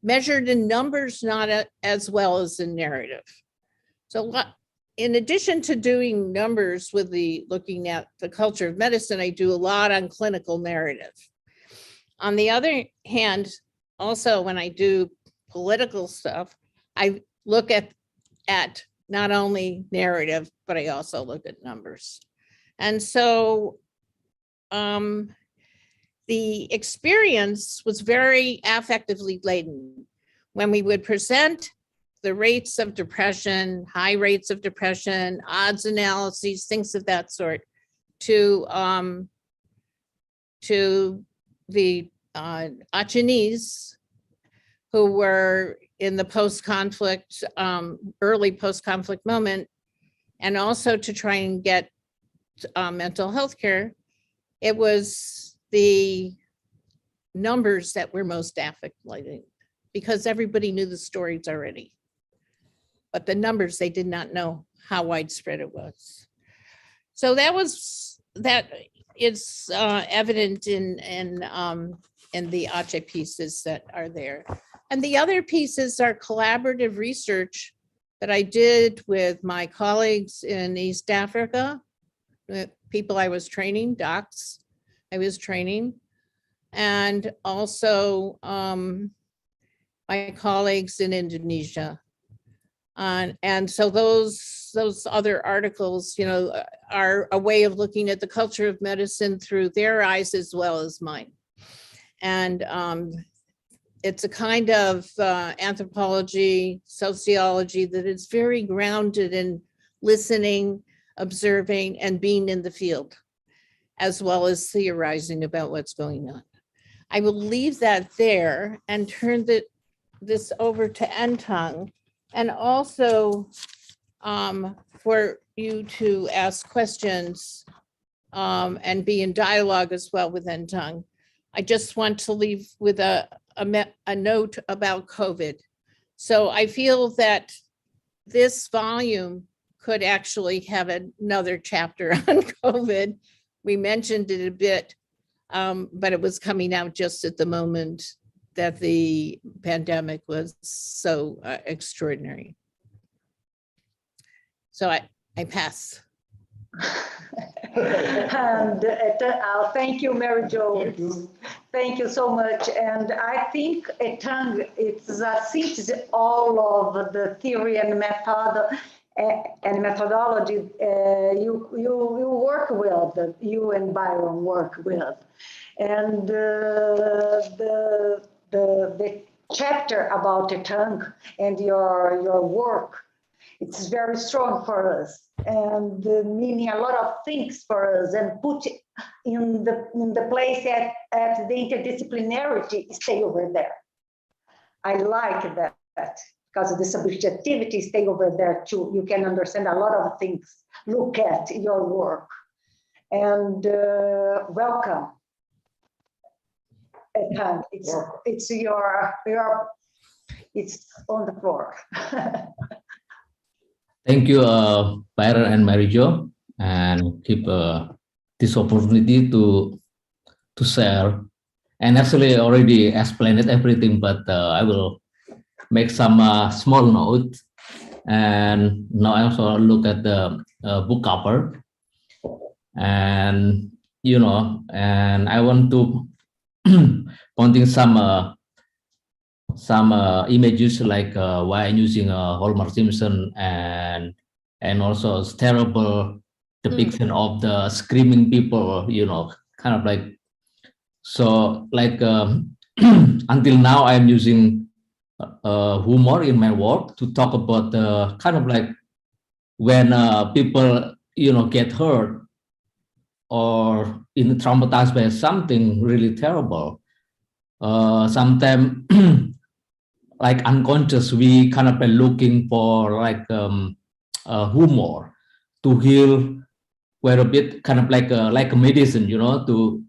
[SPEAKER 3] measured in numbers, not as well as in narrative. So in addition to doing numbers with looking at the culture of medicine, I do a lot on clinical narrative. On the other hand, also when I do political stuff, I look at not only narrative, but I also look at numbers. And so the experience was very affectively laden. When we would present the rates of depression, high rates of depression, odds analyses, things of that sort, to the Achenese, who were in the post-conflict, early post-conflict moment, and also to try and get mental health care, it was the numbers that were most affecting, because everybody knew the stories already. But the numbers, they did not know how widespread it was. So that is evident in in the Aceh pieces that are there. And the other pieces are collaborative research that I did with my colleagues in East Africa, people I was training, docs I was training, and also my colleagues in Indonesia. And so those other articles, you know, are a way of looking at the culture of medicine through their eyes as well as mine. And it's a kind of anthropology, sociology that is very grounded in listening, observing, and being in the field, as well as theorizing about what's going on. I will leave that there and turn this over to Entang, and also for you to ask questions and be in dialogue as well with Entang. I just want to leave with a note about COVID. So I feel that this volume could actually have another chapter on COVID. We mentioned it a bit, but it was coming out just at the moment that the pandemic was so extraordinary. So I pass.
[SPEAKER 2] And thank you, Mary Jo. Thank you so much. And I think Entang, it's a synthesis all of the theory and method and methodology you work with, you and Byron work with. And the chapter about Entang and your work, it's very strong for us, and meaning a lot of things for us, and put in the place at the interdisciplinarity stay over there. I like that because the subjectivity stay over there too. You can understand a lot of things. Look at your work, and welcome. It's on the floor.
[SPEAKER 6] Thank you, Byron and Mary Jo, and keep this opportunity to share. And actually, I already explained everything, but I will make some small notes. And now I also look at the book cover, and and I want to pointing some images like why I'm using Hallmark Simpson and also terrible depiction of the screaming people, kind of like, so like until now I'm using humor in my work to talk about the kind of like when people get hurt or traumatized by something really terrible. Sometimes like unconscious, we kind of looking for like humor to heal, where a bit kind of like a medicine, to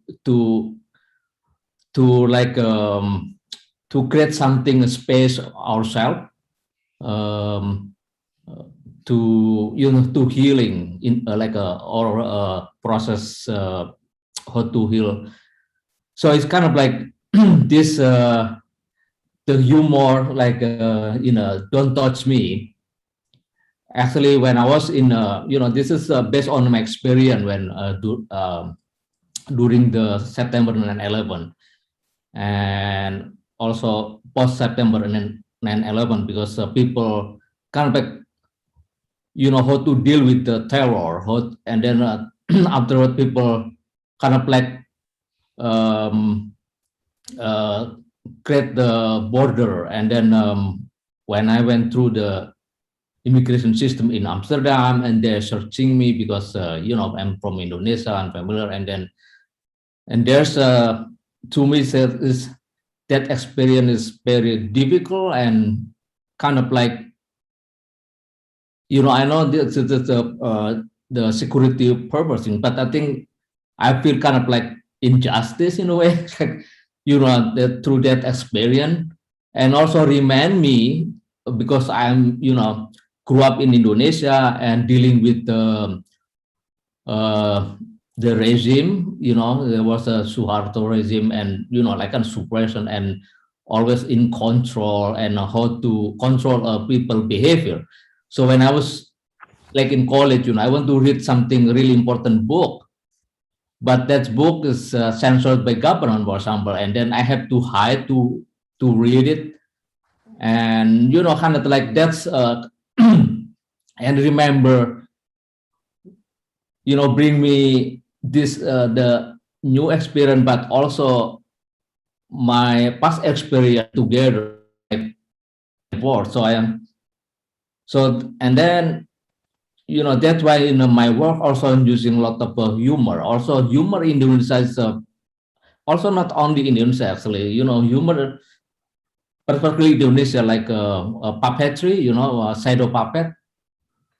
[SPEAKER 6] like to create something, a space ourselves, to to healing in like or process how to heal. So it's kind of like this the humor, like don't touch me. Actually, when I was in this is based on my experience when during the September 9/11 and also post September 9/11, because people kind of like how to deal with the terror, and then afterward people kind of like create the border, and then when I went through the immigration system in Amsterdam, and they're searching me because I'm from Indonesia and familiar, and there's to me that experience is very difficult and kind of like I know the security purpose, but I think I feel kind of like injustice in a way. Through that experience, and also remind me, because I'm grew up in Indonesia and dealing with the the regime, there was a Suharto regime and, like a suppression and always in control and how to control people behavior. So when I was like in college, I want to read something really important book, but that book is censored by government, for example, and then I have to hide to read it. And, kind of like that's, and remember, bring me this, the new experience, but also my past experience together. So and then, that's why in my work also I'm using a lot of humor. Also humor in Indonesia is also not only in Indonesia, actually, humor, particularly Indonesia, like puppetry, shadow puppet.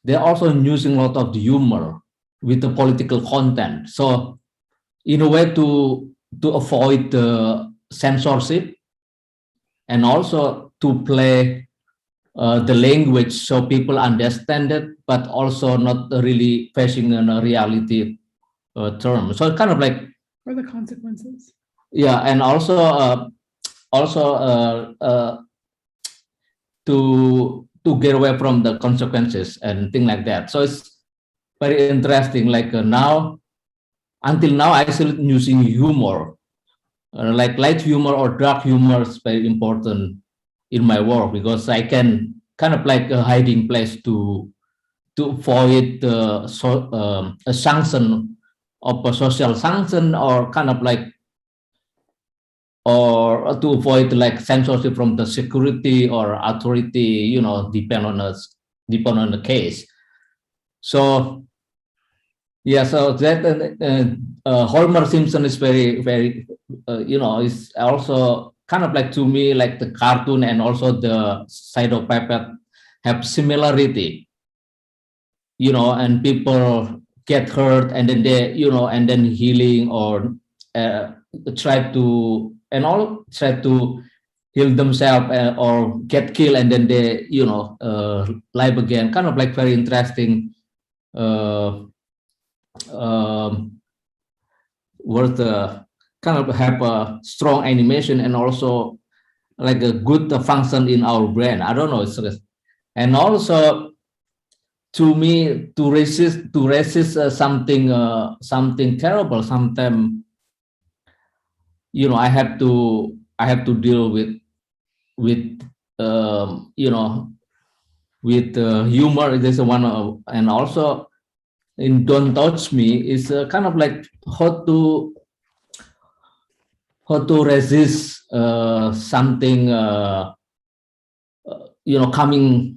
[SPEAKER 6] They're also using a lot of humor with the political content. So in a way to avoid the censorship and also to play the language so people understand it, but also not really facing a reality term. So kind of like,
[SPEAKER 9] Or the consequences.
[SPEAKER 6] yeah, and also to get away from the consequences and things like that. So it's very interesting. Like now, until now, I still using humor, like light humor or dark humor is very important in my work, because I can kind of like a hiding place to avoid a sanction of a social sanction, or kind of like, or to avoid like censorship from the security or authority, depend on the case. So yeah, so that Homer Simpson is very, very, is also kind of like, to me, like the cartoon and also the shadow puppet have similarity, and people get hurt and then they, and then healing or try to heal themselves or get killed and then they, live again. Kind of like very interesting. Worth kind of have a strong animation and also like a good function in our brain. I don't know. And also to me, to resist something terrible. Sometimes, I have to deal with humor. There's one, and also in Don't Touch Me is kind of like how to resist something coming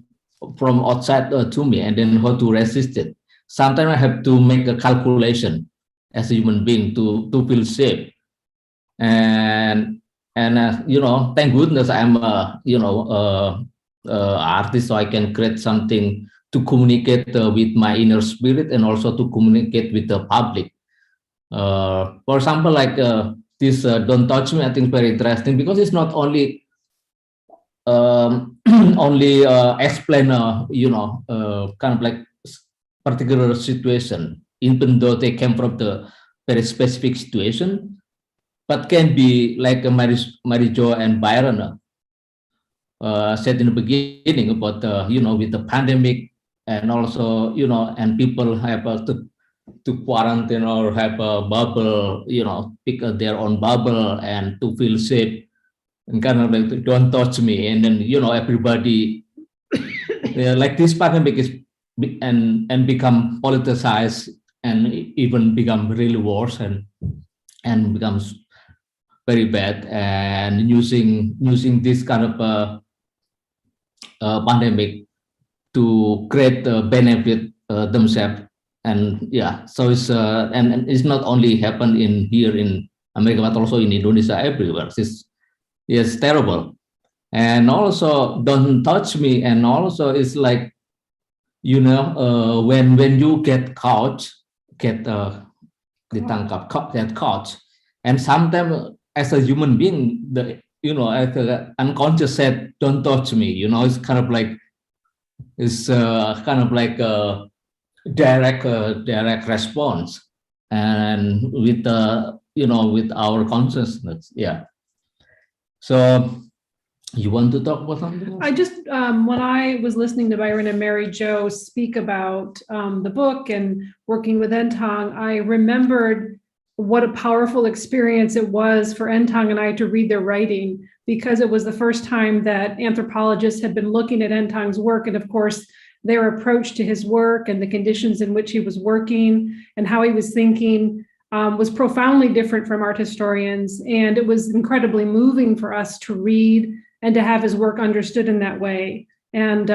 [SPEAKER 6] from outside to me, and then how to resist it. Sometimes I have to make a calculation as a human being to feel safe, and thank goodness I'm artist, so I can create something to communicate with my inner spirit and also to communicate with the public. For example, like this Don't Touch Me, I think very interesting, because it's not only explain kind of like particular situation, even though they came from the very specific situation, but can be like Marijo and Byron said in the beginning about with the pandemic, and also and people have to quarantine or have a bubble, pick their own bubble and to feel safe, and kind of like don't touch me, and then everybody like this pandemic is and become politicized and even become really worse and becomes very bad, and using this kind of pandemic to create benefit themselves. And yeah, so it's and it's not only happened here in America, but also in Indonesia, everywhere. It's terrible. And also Don't Touch Me, and also it's like when you get caught, ditangkap, get caught, and sometimes as a human being, as the unconscious said, don't touch me, it's kind of like, it's kind of like a direct response. and with the, with our consciousness. Yeah. So you want to talk about something else?
[SPEAKER 9] I just, when I was listening to Byron and Mary Jo speak about the book and working with Entang, I remembered what a powerful experience it was for Entang and I to read their writing, because it was the first time that anthropologists had been looking at Entang's work. And of course, their approach to his work and the conditions in which he was working and how he was thinking was profoundly different from art historians. And it was incredibly moving for us to read and to have his work understood in that way. And,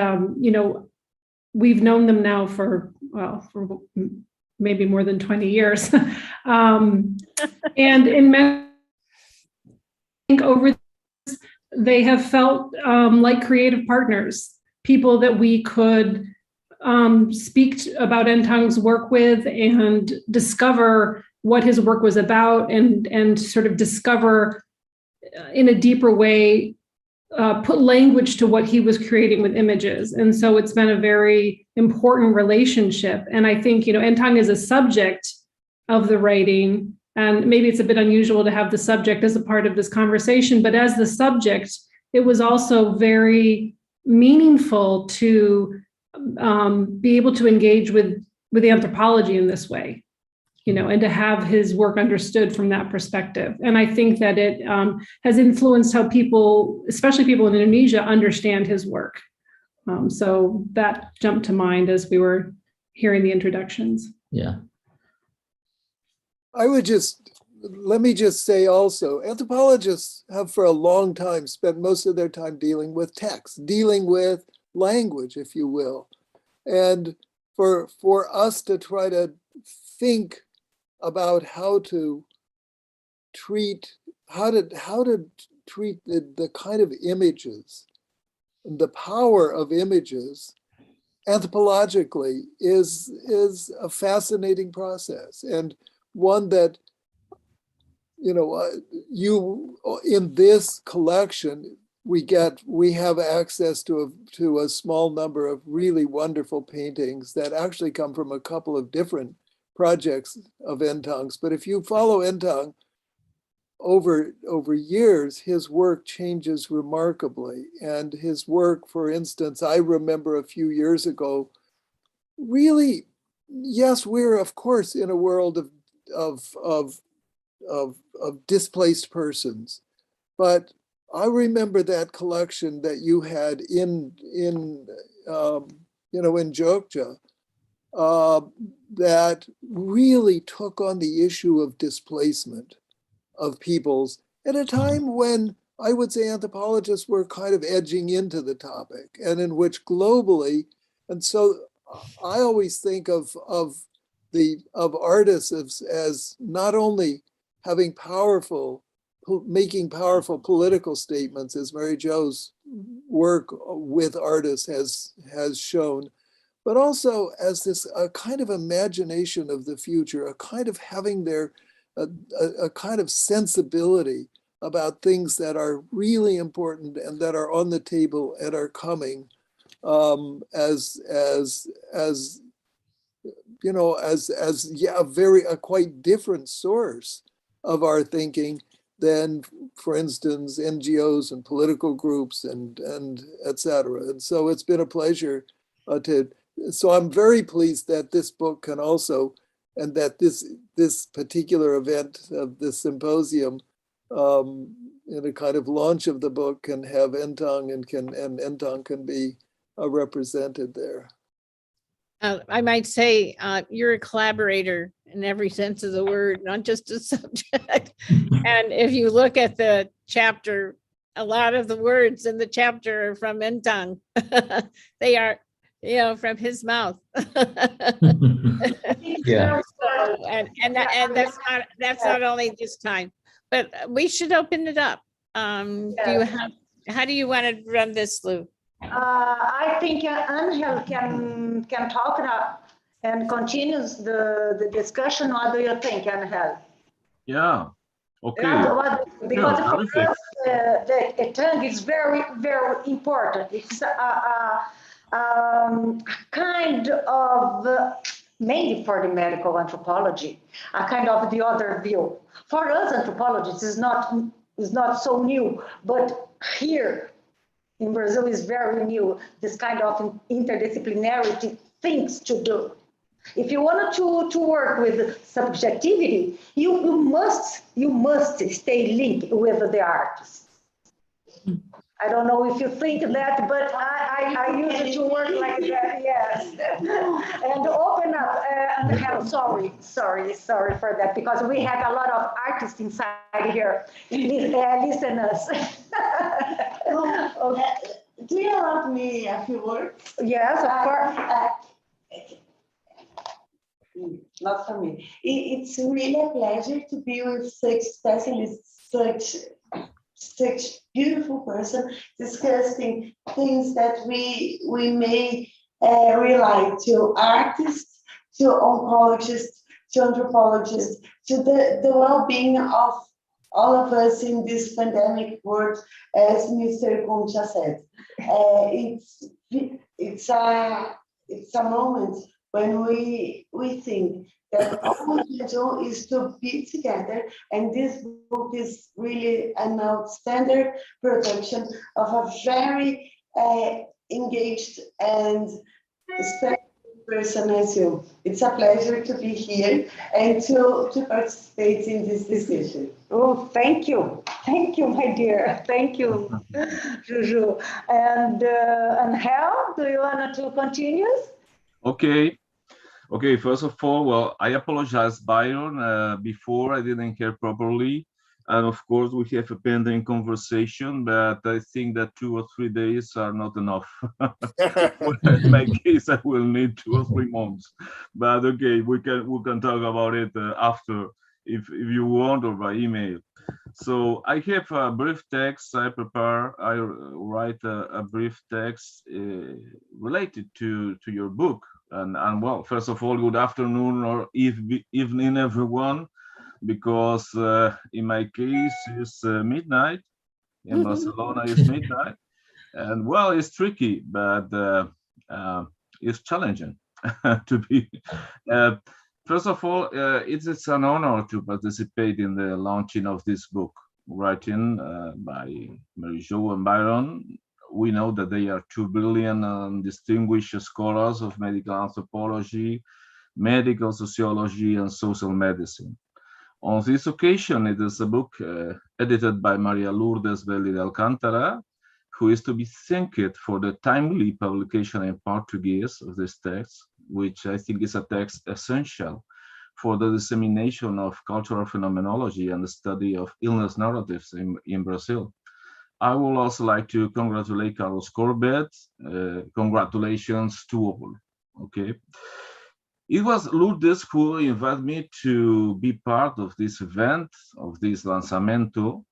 [SPEAKER 9] we've known them now for maybe more than 20 years. And in over this, they have felt like creative partners, people that we could speak about Entang's work with and discover what his work was about, and sort of discover in a deeper way, put language to what he was creating with images. And so it's been a very important relationship. And I think, Entang is a subject of the writing, and maybe it's a bit unusual to have the subject as a part of this conversation, but as the subject, it was also very meaningful to be able to engage with anthropology in this way, and to have his work understood from that perspective. And I think that it has influenced how people, especially people in Indonesia, understand his work. So that jumped to mind as we were hearing the introductions.
[SPEAKER 6] Yeah.
[SPEAKER 7] Let me just say also, anthropologists have for a long time spent most of their time dealing with text, dealing with language, if you will. And for us to try to think about how to treat the kind of images, the power of images anthropologically is a fascinating process, and one that, you in this collection, we have access to a small number of really wonderful paintings that actually come from a couple of different projects of Entang's. But if you follow Entang over years, his work changes remarkably. And his work, for instance, I remember a few years ago, really, yes, we're of course in a world of displaced persons, but I remember that collection that you had in Jogja, that really took on the issue of displacement of peoples at a time when I would say anthropologists were kind of edging into the topic, and in which globally, and so I always think of artists as not only having making powerful political statements, as Mary Jo's work with artists has shown, but also as a kind of imagination of the future, a kind of having a kind of sensibility about things that are really important and that are on the table and are coming, as a quite different source of our thinking than, for instance, NGOs and political groups and et cetera. And so it's been a pleasure so I'm very pleased that this book can also, and that this particular event of this symposium, in a kind of launch of the book, can have Entang and Entang can be represented there.
[SPEAKER 3] I might say you're a collaborator in every sense of the word, not just a subject. And if you look at the chapter, a lot of the words in the chapter are from Entang. They are, from his mouth.
[SPEAKER 6] Yeah.
[SPEAKER 3] So, and that's not only this time, but we should open it up. How do you want to run this, Lou?
[SPEAKER 2] I think Angel can talk now and continues the discussion. What do you think, Angel?
[SPEAKER 4] Yeah. Okay.
[SPEAKER 2] Because for us, the tongue is very, very important. It's kind of mainly for the medical anthropology, a kind of the other view. For us anthropologists, it's not so new, but here in Brazil is very new, this kind of interdisciplinarity things to do. If you wanted to work with subjectivity, you must stay linked with the artist. I don't know if you think that, but I used to work like that, yes. And open up, and sorry for that, because we have a lot of artists inside here, listeners.
[SPEAKER 10] Okay. Do you allow me a few words?
[SPEAKER 2] Yes, of course.
[SPEAKER 10] Not for me. It's really a pleasure to be with such specialists, such beautiful person discussing things that we may relate to artists, to oncologists, to anthropologists, to the well-being of all of us in this pandemic world, as Mr. Concha said. It's a moment when we think that all we can do is to be together, and this book is really an outstanding production of a very engaged and special person as you. It's a pleasure to be here and to participate in this discussion.
[SPEAKER 2] Oh, thank you, my dear. Thank you, Juju. And Hal, do you want to continue?
[SPEAKER 4] Okay, first of all, well, I apologize, Byron. Before I didn't hear properly. And of course, we have a pending conversation, but I think that 2 or 3 days are not enough. In my case, I will need 2 or 3 months. But okay, we can talk about it after, if you want, or by email. So I have a brief text I write a brief text related to your book. And well, first of all, good afternoon or evening, everyone, because in my case it's midnight. In Barcelona it's midnight, and well, it's tricky, but it's challenging to be. First of all, it's an honor to participate in the launching of this book, written by Mary Jo and Byron. We know that they are 2 brilliant and distinguished scholars of medical anthropology, medical sociology, and social medicine. On this occasion, it is a book edited by Maria Lourdes Belli de Alcântara, who is to be thanked for the timely publication in Portuguese of this text, which I think is a text essential for the dissemination of cultural phenomenology and the study of illness narratives in Brazil. I would also like to congratulate Carlos Corbett. Congratulations to all. Okay. It was Lourdes who invited me to be part of this event, of this lanzamiento,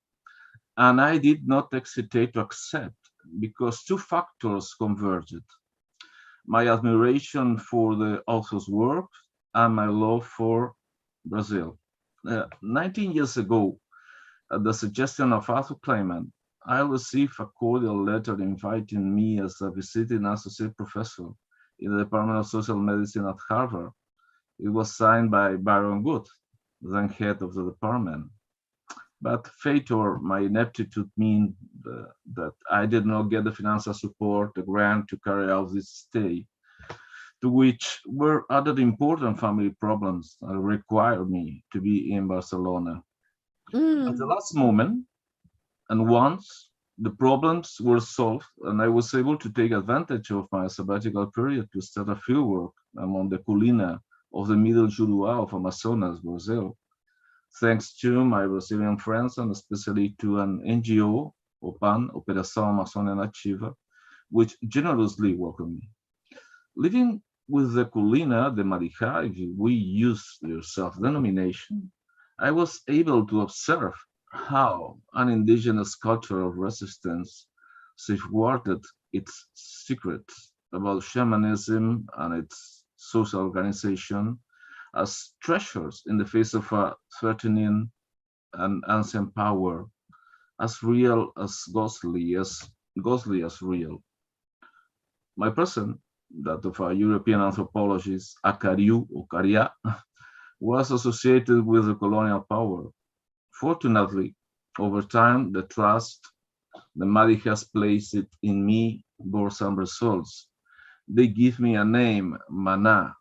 [SPEAKER 4] and I did not hesitate to accept because 2 factors converged: my admiration for the author's work and my love for Brazil. 19 years ago, at the suggestion of Arthur Clement, I received a cordial letter inviting me as a visiting associate professor in the Department of Social Medicine at Harvard. It was signed by Byron Good, then head of the department. But fate or my ineptitude mean that I did not get the financial support, the grant to carry out this stay, to which were other important family problems that required me to be in Barcelona. At the last moment, and once the problems were solved and I was able to take advantage of my sabbatical period to start a fieldwork among the Colina of the Middle Juruá of Amazonas, Brazil, thanks to my Brazilian friends and especially to an NGO, OPAN, Operação Amazônia Nativa, which generously welcomed me. Living with the Colina, the Marija, if we use their self-denomination, I was able to observe how an indigenous culture of resistance safeguarded its secrets about shamanism and its social organization as treasures in the face of a threatening and ancient power, as real as ghostly as real. My present that of a European anthropologist, Akariu or Karia, was associated with the colonial power. Fortunately, over time, the trust the Madi has placed it in me bore some results. They give me a name, Mana.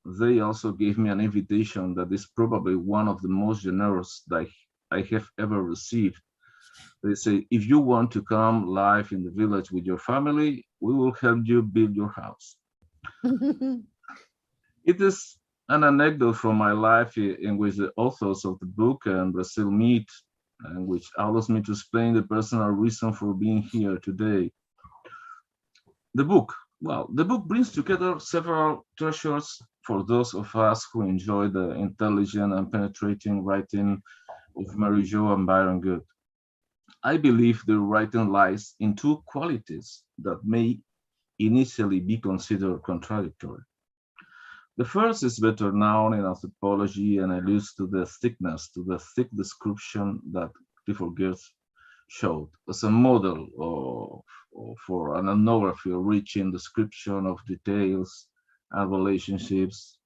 [SPEAKER 4] They also gave me an invitation that is probably one of the most generous that I have ever received. They say, if you want to come live in the village with your family, we will help you build your house. It is an anecdote from my life in which the authors of the book and Brazil meet, and which allows me to explain the personal reason for being here today. The book brings together several treasures for those of us who enjoy the intelligent and penetrating writing of Mary Jo and Byron Good. I believe their writing lies in two qualities that may initially be considered contradictory. The first is better known in anthropology and alludes to the thickness, to the thick description that Clifford Geertz showed as a model for an ethnography rich in description of details and relationships,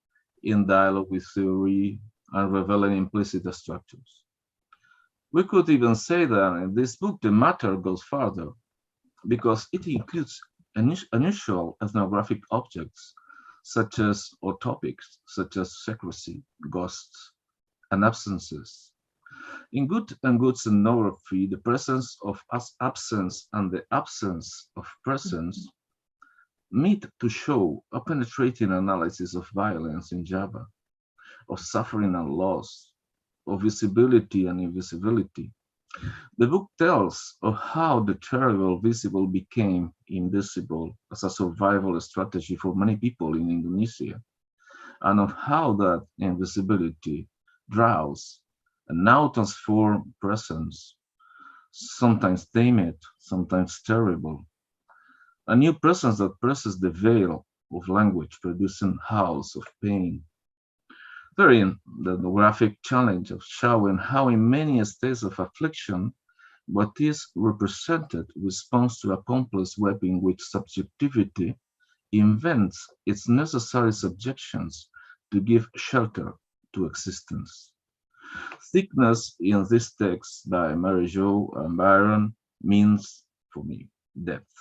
[SPEAKER 4] in dialogue with theory, and revealing implicit structures. We could even say that in this book, the matter goes further because it includes unusual ethnographic objects or topics such as secrecy, ghosts, and absences. In Good and Good's ethnography, the presence of absence and the absence of presence meet to show a penetrating analysis of violence in Java, of suffering and loss, of visibility and invisibility. The book tells of how the terrible visible became invisible as a survival strategy for many people in Indonesia, and of how that invisibility draws a now transformed presence, sometimes tamed, sometimes terrible, a new presence that presses the veil of language, producing howls of pain. Therein, the graphic challenge of showing how in many states of affliction, what is represented responds to a complex web in which subjectivity invents its necessary subjections to give shelter to existence. Thickness in this text by Mary Jo and Byron means, for me, depth.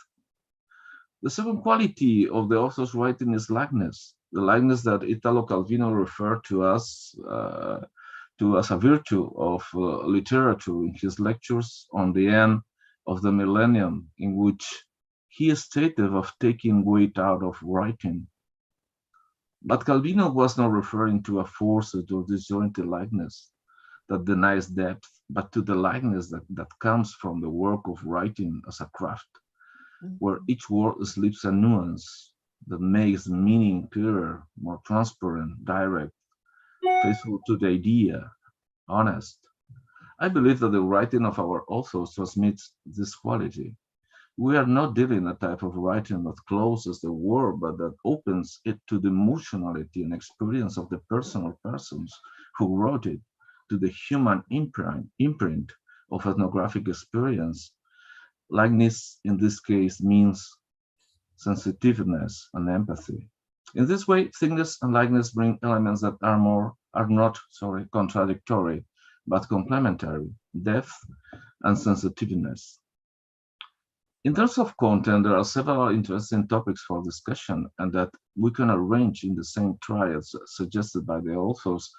[SPEAKER 4] The second quality of the author's writing is likeness, the likeness that Italo Calvino referred to as a virtue of literature in his lectures on the end of the millennium, in which he stated of taking weight out of writing. But Calvino was not referring to a forced or disjointed likeness that denies depth, but to the likeness that comes from the work of writing as a craft, where each word sleeps a nuance that makes the meaning clearer, more transparent, direct, faithful to the idea, honest. I believe that the writing of our authors transmits this quality. We are not dealing a type of writing that closes the word, but that opens it to the emotionality and experience of the personal persons who wrote it, to the human imprint of ethnographic experience. Likeness in this case means sensitiveness and empathy. In this way, thickness and likeness bring elements that are not contradictory, but complementary, depth and sensitiveness. In terms of content, there are several interesting topics for discussion and that we can arrange in the same triads suggested by the authors: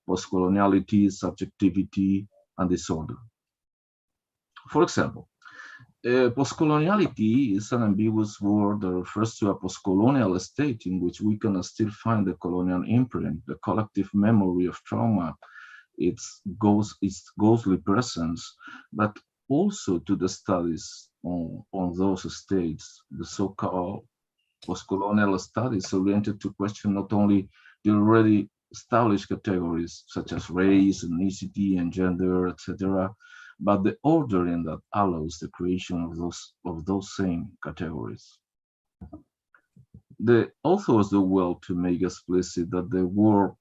[SPEAKER 4] postcoloniality, subjectivity, and disorder. For example, postcoloniality is an ambiguous word that refers to a postcolonial state in which we can still find the colonial imprint, the collective memory of trauma, its ghostly presence, but also to the studies on those states, the so-called postcolonial studies oriented to question not only the already established categories such as race, ethnicity, and gender, etc., but the ordering that allows the creation of those same categories. The authors do well to make explicit that the word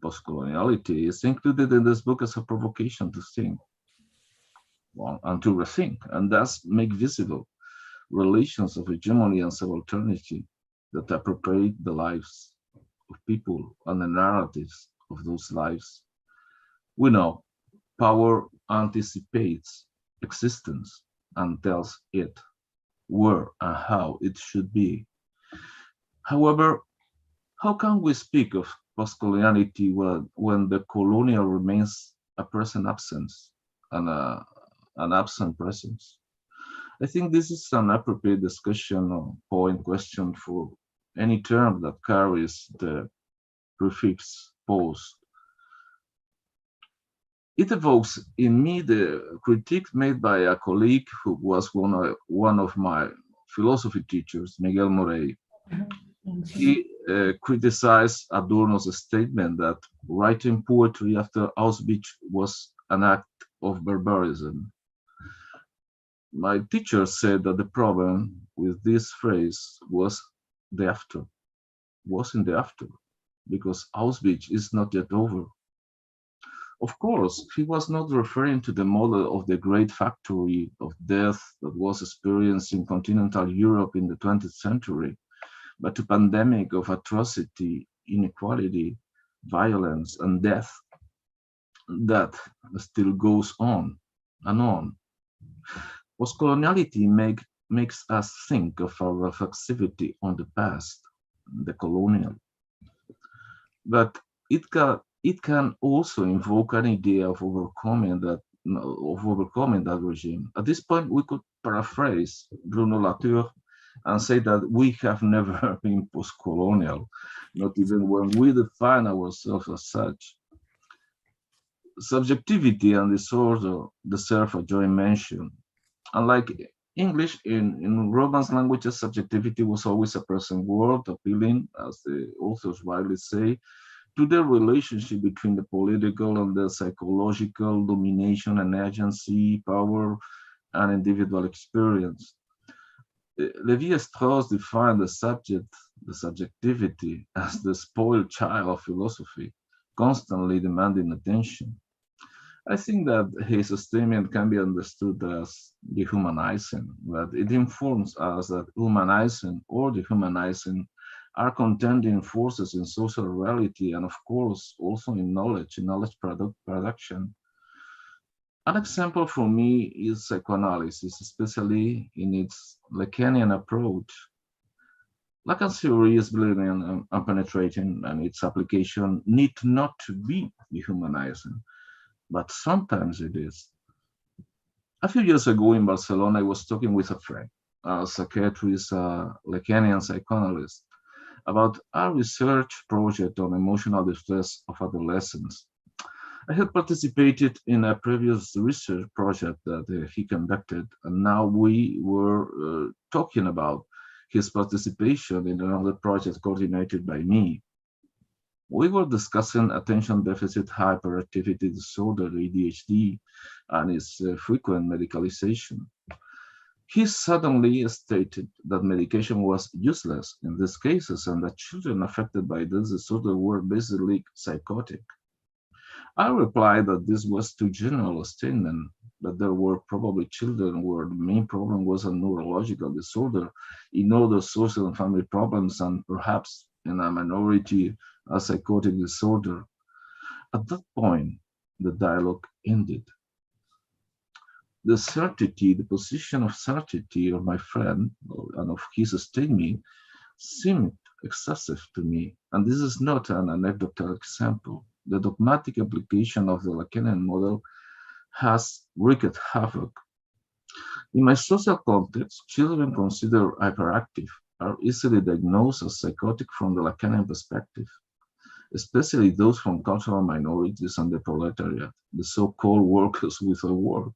[SPEAKER 4] postcoloniality is included in this book as a provocation to think and to rethink, and thus make visible relations of hegemony and subalternity, that appropriate the lives of people and the narratives of those lives. We know power anticipates existence and tells it where and how it should be. However, how can we speak of postcoloniality when the colonial remains a present absence and an absent presence? I think this is an appropriate discussion or point question for any term that carries the prefix post. It evokes in me the critique made by a colleague who was one of my philosophy teachers, Miguel Morey. He criticized Adorno's statement that writing poetry after Auschwitz was an act of barbarism. My teacher said that the problem with this phrase was in the after, because Auschwitz is not yet over. Of course, he was not referring to the model of the great factory of death that was experienced in continental Europe in the 20th century, but to pandemic of atrocity, inequality, violence, and death that still goes on and on. Postcoloniality makes us think of our reflexivity on the past, the colonial. But it can also invoke an idea of overcoming that regime. At this point, we could paraphrase Bruno Latour and say that we have never been post-colonial, not even when we define ourselves as such. Subjectivity and disorder deserve a joint mention. Unlike English, in Romance languages, subjectivity was always a present word, appealing, as the authors widely say, to the relationship between the political and the psychological domination and agency, power, and individual experience. Lévi-Strauss defined the subjectivity, as the spoiled child of philosophy, constantly demanding attention. I think that his statement can be understood as dehumanizing, but it informs us that humanizing or dehumanizing are contending forces in social reality and, of course, also in knowledge production. An example for me is psychoanalysis, especially in its Lacanian approach. Lacan's theory is brilliant and penetrating, and its application need not to be dehumanizing, but sometimes it is. A few years ago in Barcelona, I was talking with a friend, a psychiatrist, a Lacanian psychoanalyst, about a research project on emotional distress of adolescents. I had participated in a previous research project that he conducted, and now we were talking about his participation in another project coordinated by me. We were discussing attention deficit hyperactivity disorder, ADHD, and its frequent medicalization. He suddenly stated that medication was useless in these cases and that children affected by this disorder were basically psychotic. I replied that this was too general a statement, that there were probably children where the main problem was a neurological disorder, in other social and family problems, and perhaps in a minority, a psychotic disorder. At that point, the dialogue ended. The position of certainty of my friend and of his statement seemed excessive to me, and this is not an anecdotal example. The dogmatic application of the Lacanian model has wreaked havoc. In my social context, children considered hyperactive are easily diagnosed as psychotic from the Lacanian perspective, especially those from cultural minorities and the proletariat, the so-called workers without work.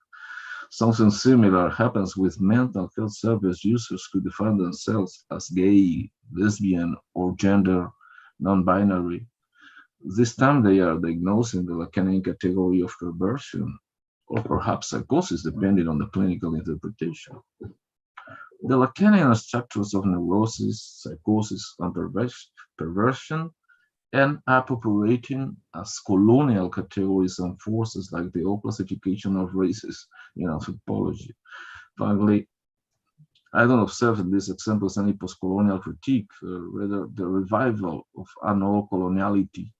[SPEAKER 4] Something similar happens with mental health service users who define themselves as gay, lesbian, or gender non-binary. This time they are diagnosed in the Lacanian category of perversion, or perhaps psychosis, depending on the clinical interpretation. The Lacanian structures of neurosis, psychosis, and perversion end up operating as colonial categories and forces like the old classification of races in anthropology. Finally, I don't observe in these examples any post-colonial critique, rather the revival of unknown coloniality,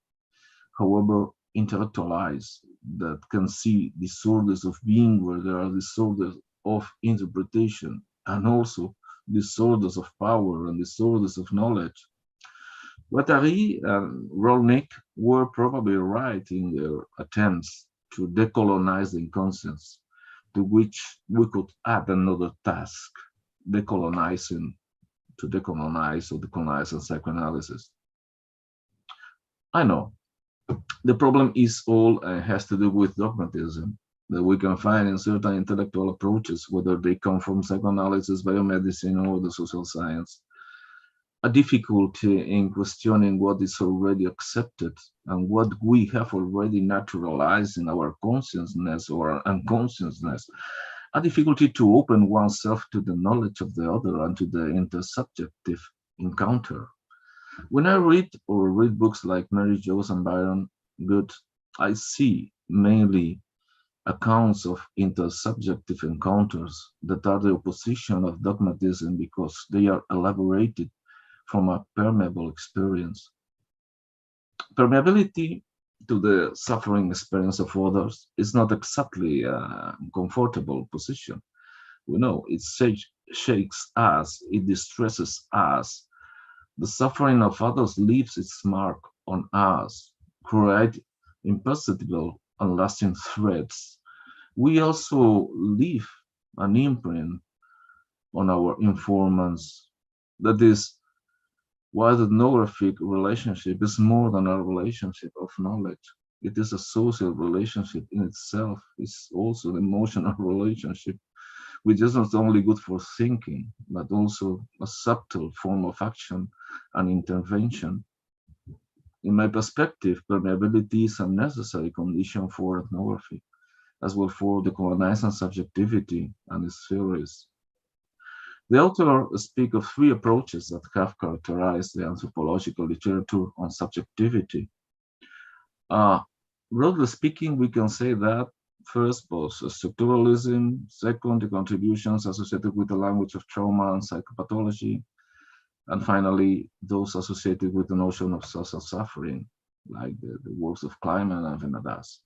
[SPEAKER 4] however intellectualized, that can see disorders of being where there are disorders of interpretation, and also disorders of power and disorders of knowledge. Guattari and Rolnick were probably right in their attempts to decolonize the inconscience, to which we could add another task, decolonizing, to decolonize or decolonize in psychoanalysis. I know the problem is all has to do with dogmatism that we can find in certain intellectual approaches, whether they come from psychoanalysis, biomedicine, or the social science. A difficulty in questioning what is already accepted and what we have already naturalized in our consciousness or unconsciousness. A difficulty to open oneself to the knowledge of the other and to the intersubjective encounter. When I read books like Mary Jo's and Byron Good, I see mainly accounts of intersubjective encounters that are the opposition of dogmatism because they are elaborated from a permeable experience. Permeability to the suffering experience of others is not exactly a comfortable position. We know it shakes us, it distresses us. The suffering of others leaves its mark on us, create imperceptible and lasting threats. We also leave an imprint on our informants. That is why the ethnographic relationship is more than a relationship of knowledge. It is a social relationship in itself. It's also an emotional relationship, which is not only good for thinking, but also a subtle form of action and intervention. In my perspective, permeability is a necessary condition for ethnography, as well for decolonizing subjectivity and its theories. The author speaks of three approaches that have characterized the anthropological literature on subjectivity. Broadly speaking, we can say that first, post-structuralism; second, the contributions associated with the language of trauma and psychopathology; and finally, those associated with the notion of social suffering, like the works of Kleiman and Venadas.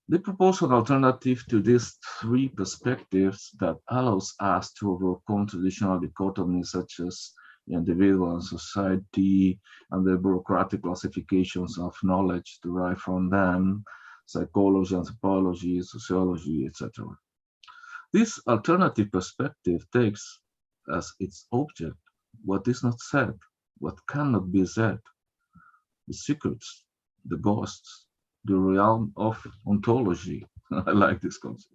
[SPEAKER 4] They propose an alternative to these three perspectives that allows us to overcome traditional dichotomies such as individual and society and the bureaucratic classifications of knowledge derived from them, psychology, anthropology, sociology, etc. This alternative perspective takes as its object what is not said, what cannot be said, the secrets, the ghosts, the realm of ontology. I like this concept.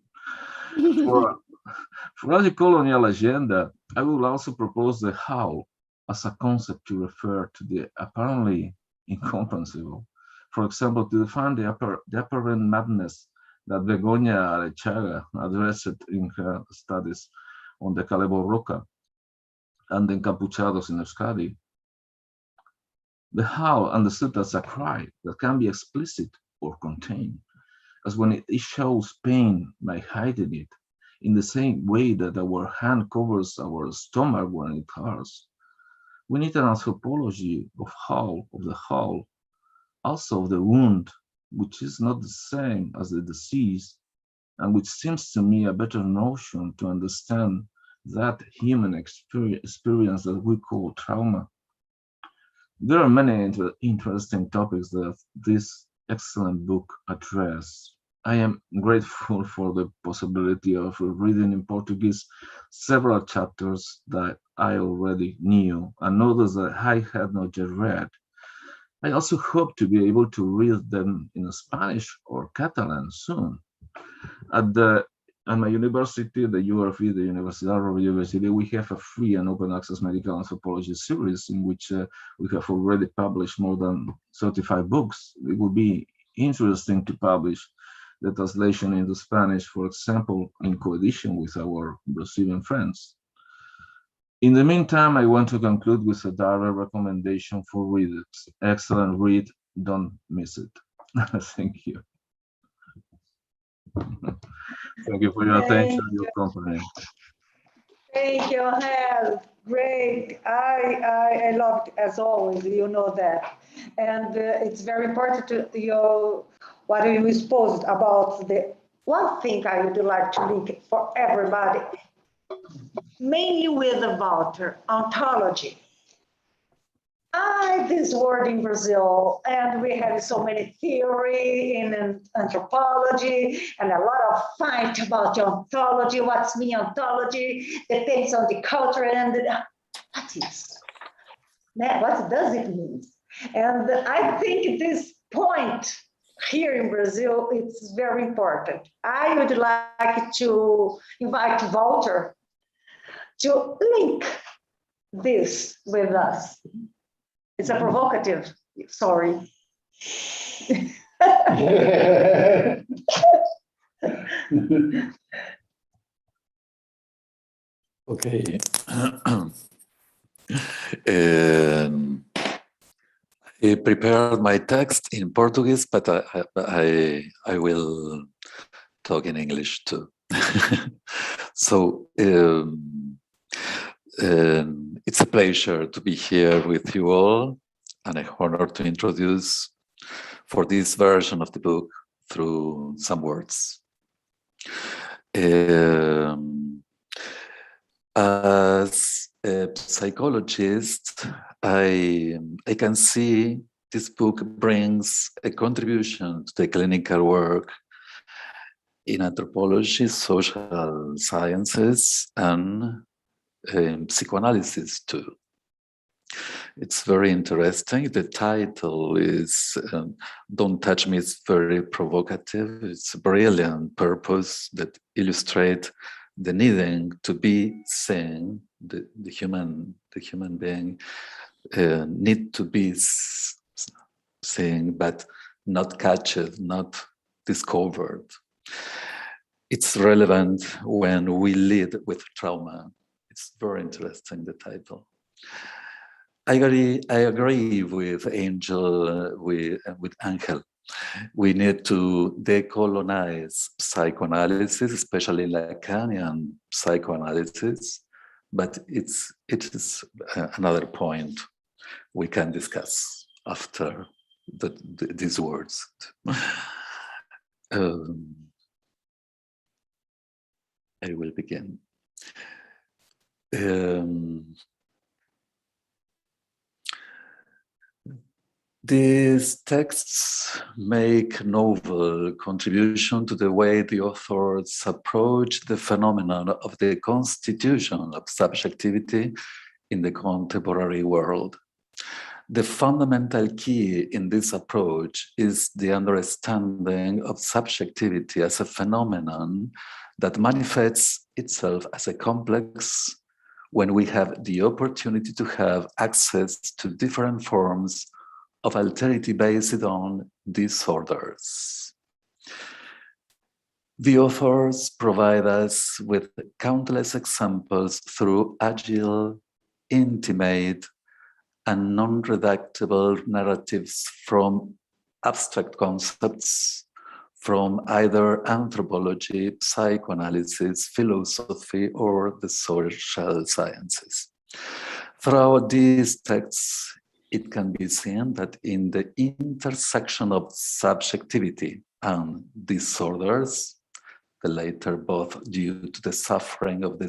[SPEAKER 4] For a colonial agenda, I will also propose the how as a concept to refer to the apparently incomprehensible. For example, to define the apparent madness that Begoña Arechaga addressed in her studies on the Calebo Roca and the Encapuchados in Euskadi. The how understood as a cry that can be explicit or contained, as when it shows pain by hiding it, in the same way that our hand covers our stomach when it hurts. We need an anthropology of the how, also of the wound, which is not the same as the disease, and which seems to me a better notion to understand that human experience that we call trauma. There are many interesting topics that this excellent book addresses. I am grateful for the possibility of reading in Portuguese several chapters that I already knew and others that I had not yet read. I also hope to be able to read them in Spanish or Catalan soon. At my university, the URV, the Universidad Rovira i Virgili, we have a free and open access medical anthropology series in which we have already published more than 35 books. It would be interesting to publish the translation into Spanish, for example, in co-edition with our Brazilian friends. In the meantime, I want to conclude with a direct recommendation for readers. Excellent read, don't miss it. Thank you. Thank you for your attention, your company.
[SPEAKER 2] Thank you, Hel. Great. I loved, as always, you know that. And it's very important to what you exposed about the one thing I would like to link for everybody, mainly with the Walter, ontology. This word in Brazil, and we have so many theory in anthropology and a lot of fight about ontology. What's mean ontology? Depends on the culture and what does it mean? And I think this point here in Brazil, it's very important. I would like to invite Walter to link this with us. It's a provocative, sorry.
[SPEAKER 11] Okay. I prepared my text in Portuguese, but I will talk in English too. So it's a pleasure to be here with you all, and an honor to introduce for this version of the book through some words. As a psychologist, I can see this book brings a contribution to the clinical work in anthropology, social sciences, and psychoanalysis too. It's very interesting. The title is Don't Touch Me. It's very provocative. It's a brilliant purpose that illustrates the needing to be seen. The human being need to be seen, but not captured, not discovered. It's relevant when we lead with trauma. It's very interesting, the title. I agree with Angel, with Angel. We need to decolonize psychoanalysis, especially Lacanian psychoanalysis, but it is another point we can discuss after these words. I will begin. These texts make novel contribution to the way the authors approach the phenomenon of the constitution of subjectivity in the contemporary world. The fundamental key in this approach is the understanding of subjectivity as a phenomenon that manifests itself as a complex when we have the opportunity to have access to different forms of alterity based on disorders. The authors provide us with countless examples through agile, intimate, and non-redactable narratives from abstract concepts from either anthropology, psychoanalysis, philosophy, or the social sciences. Throughout these texts, it can be seen that in the intersection of subjectivity and disorders, the latter both due to the suffering of the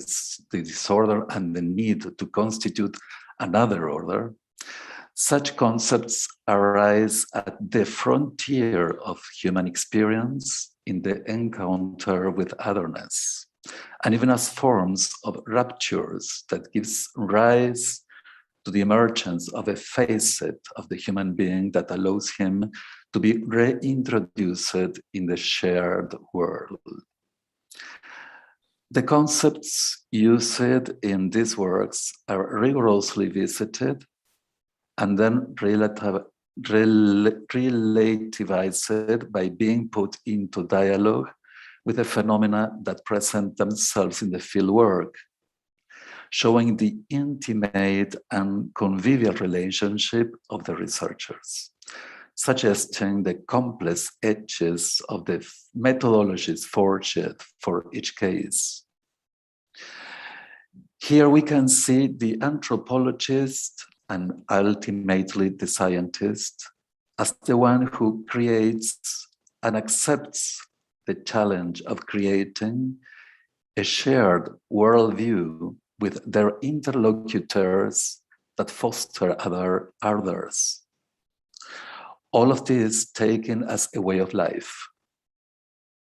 [SPEAKER 11] disorder and the need to constitute another order, such concepts arise at the frontier of human experience in the encounter with otherness, and even as forms of ruptures that gives rise to the emergence of a facet of the human being that allows him to be reintroduced in the shared world. The concepts used in these works are rigorously visited and then relativized by being put into dialogue with the phenomena that present themselves in the field work, showing the intimate and convivial relationship of the researchers, suggesting the complex edges of the methodologies forged for each case. Here we can see the anthropologist and ultimately the scientist as the one who creates and accepts the challenge of creating a shared worldview with their interlocutors that foster others. All of this taken as a way of life.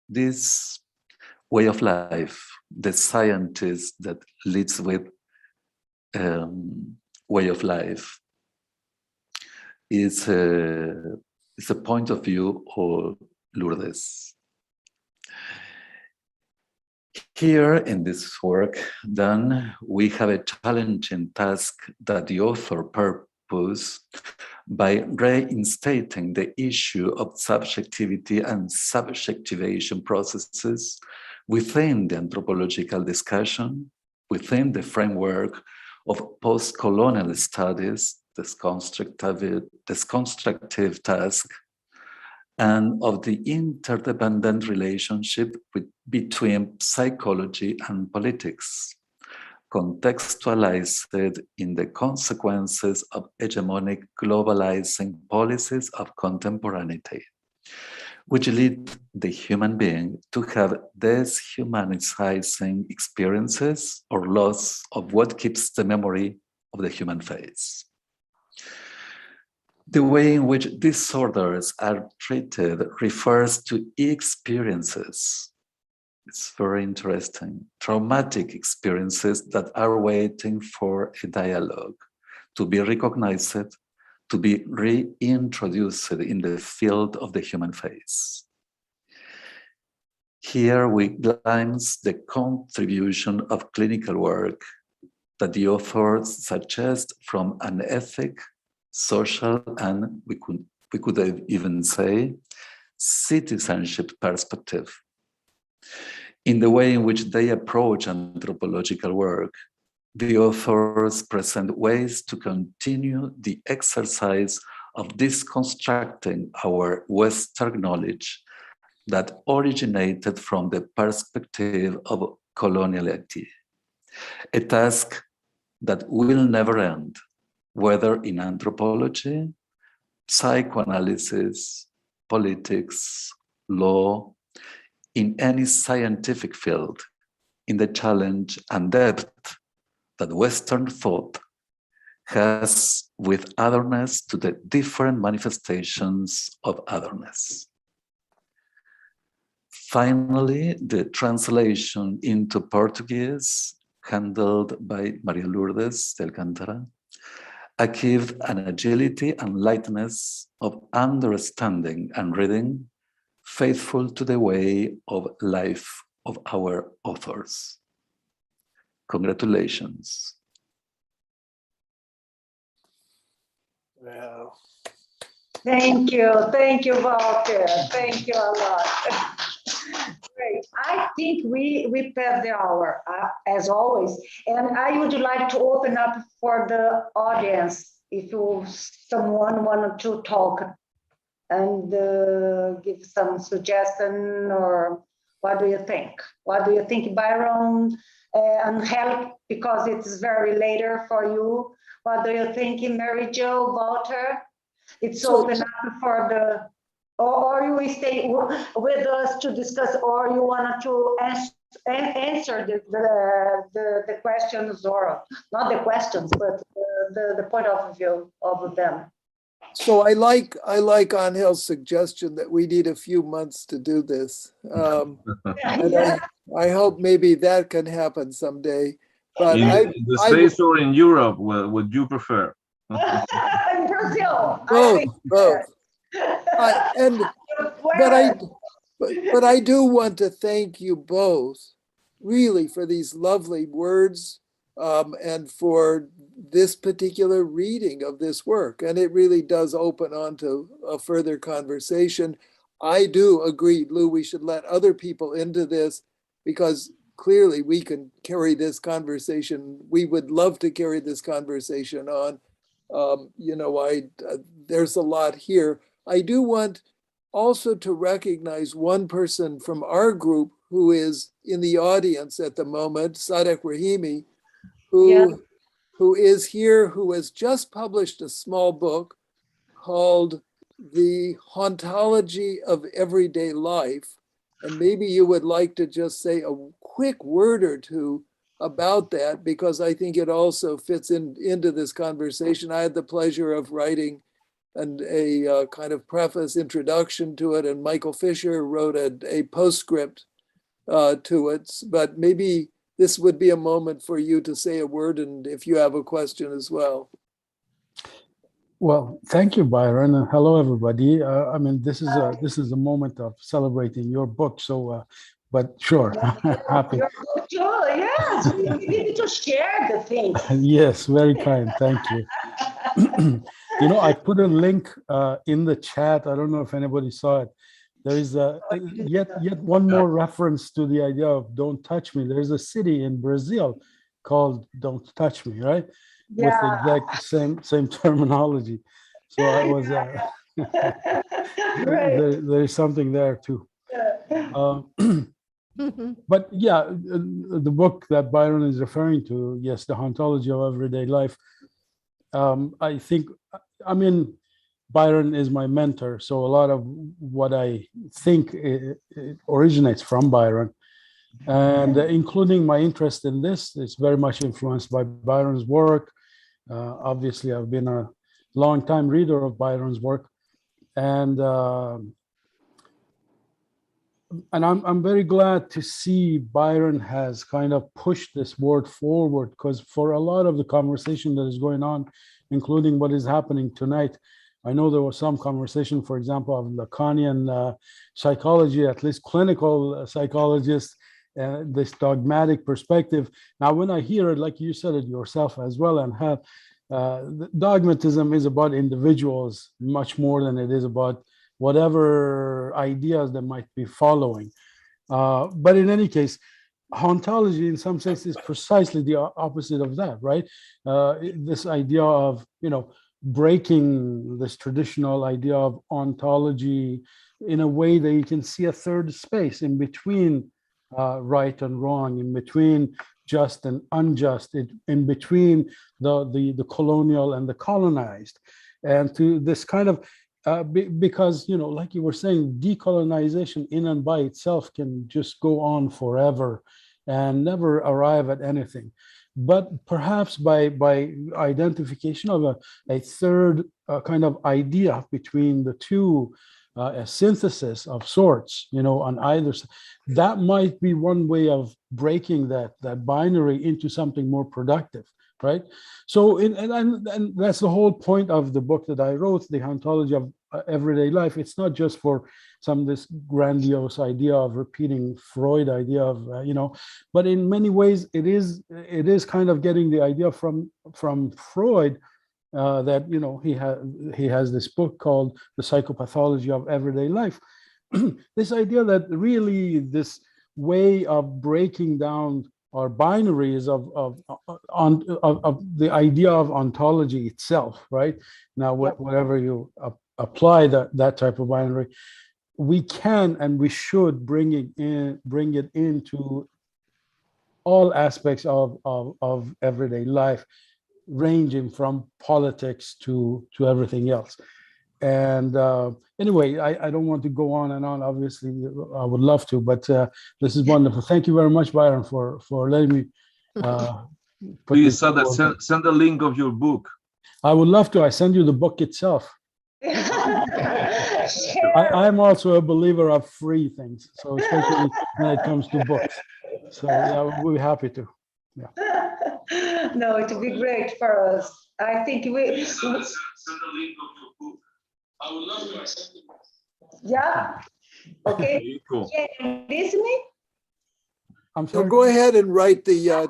[SPEAKER 11] This way of life, the scientist that leads with way of life, is a point of view of Lourdes. Here in this work, then, we have a challenging task that the author purposed by reinstating the issue of subjectivity and subjectivation processes within the anthropological discussion, within the framework of post-colonial studies, this constructive task, and of the interdependent relationship between psychology and politics, contextualized in the consequences of hegemonic globalizing policies of contemporaneity, which lead the human being to have deshumanizing experiences or loss of what keeps the memory of the human face. The way in which disorders are treated refers to experiences. It's very interesting. Traumatic experiences that are waiting for a dialogue to be recognized, to be reintroduced in the field of the human face. Here we glimpse the contribution of clinical work that the authors suggest from an ethic, social, and we could even say citizenship perspective. In the way in which they approach anthropological work, the authors present ways to continue the exercise of deconstructing our Western knowledge that originated from the perspective of coloniality, a task that will never end, whether in anthropology, psychoanalysis, politics, law, in any scientific field, in the challenge and depth that Western thought has with otherness to the different manifestations of otherness. Finally, the translation into Portuguese, handled by Maria Lourdes de Alcântara, achieved an agility and lightness of understanding and reading faithful to the way of life of our authors. Congratulations.
[SPEAKER 7] Wow.
[SPEAKER 2] Thank you, Walter. Thank you a lot. Great. I think we passed the hour, as always, and I would like to open up for the audience if someone wanted to talk and give some suggestion, or what do you think? What do you think, Byron and help, because it's very later for you? What do you think, Mary Jo, Walter? It's open up for the, or you will stay with us to discuss, or you wanted to answer the questions, or not the questions, but the point of view of them.
[SPEAKER 7] So I like Angel's suggestion that we need a few months to do this. And I hope maybe that can happen someday. But
[SPEAKER 4] in the States or in Europe, would you prefer?
[SPEAKER 2] In Brazil.
[SPEAKER 7] Both. But I do want to thank you both, really, for these lovely words and for this particular reading of this work. And it really does open on to a further conversation. I do agree, Lou, we should let other people into this, because clearly we can carry this conversation. We would love to carry this conversation on. There's a lot here. I do want also to recognize one person from our group who is in the audience at the moment, Sadek Rahimi, who is here, who has just published a small book called The Ontology of Everyday Life. And maybe you would like to just say a quick word or two about that, because I think it also fits into this conversation. I had the pleasure of writing a kind of preface introduction to it, and Michael Fisher wrote a postscript to it. But maybe this would be a moment for you to say a word, and if you have a question as well.
[SPEAKER 12] Well, thank you, Byron, and hello, everybody. I mean, this is a moment of celebrating your book. So, but sure, happy.
[SPEAKER 2] Your book too, yes. We need to share the things.
[SPEAKER 12] Yes, very kind. Thank you. You know, I put a link in the chat. I don't know if anybody saw it. There is yet one more reference to the idea of "don't touch me." There's a city in Brazil called "Don't Touch Me," right?
[SPEAKER 2] Yeah.
[SPEAKER 12] With the exact same terminology. So I was there's something there too. But yeah, the book that Byron is referring to, yes, The Ontology of Everyday Life. I think, I mean, Byron is my mentor, so a lot of what I think it originates from Byron. And including my interest in this, it's very much influenced by Byron's work. Obviously, I've been a long-time reader of Byron's work, and I'm very glad to see Byron has kind of pushed this word forward, because for a lot of the conversation that is going on, including what is happening tonight, I know there was some conversation, for example, of Lacanian psychology, at least clinical psychologists, this dogmatic perspective. Now, when I hear it, like you said it yourself as well, and have dogmatism is about individuals much more than it is about whatever ideas they might be following. But in any case, ontology in some sense is precisely the opposite of that, right? This idea of, you know, breaking this traditional idea of ontology in a way that you can see a third space in between right and wrong, in between just and unjust, in between the colonial and the colonized, and to this kind of because, you know, like you were saying, decolonization in and by itself can just go on forever and never arrive at anything. But perhaps by identification of a third kind of idea between the two, a synthesis of sorts, you know, on either side, that might be one way of breaking that binary into something more productive, right? So, and that's the whole point of the book that I wrote, The Ontology of Everyday Life. It's not just for some this grandiose idea of repeating Freud idea of, you know, but in many ways it is kind of getting the idea from Freud, that, you know, he has this book called The Psychopathology of Everyday Life. This idea that really this way of breaking down our binaries of the idea of ontology itself, right? Now, whatever you apply that type of binary, we can and we should bring it into all aspects of everyday life, ranging from politics to everything else. And anyway, I don't want to go on and on. Obviously, I would love to, but this is wonderful. Thank you very much, Byron, for letting me
[SPEAKER 4] please send the link of your book.
[SPEAKER 12] I would love to. I send you the book itself. I'm also a believer of free things, so especially when it comes to books. So yeah, we'll be happy to. Yeah.
[SPEAKER 2] No, it would be great for us. I think we.
[SPEAKER 4] Send the link of your book. I would love to accept it.
[SPEAKER 2] Yeah. Okay.
[SPEAKER 4] Cool.
[SPEAKER 2] Can you listen me?
[SPEAKER 12] I'm sorry.
[SPEAKER 7] So go ahead and write the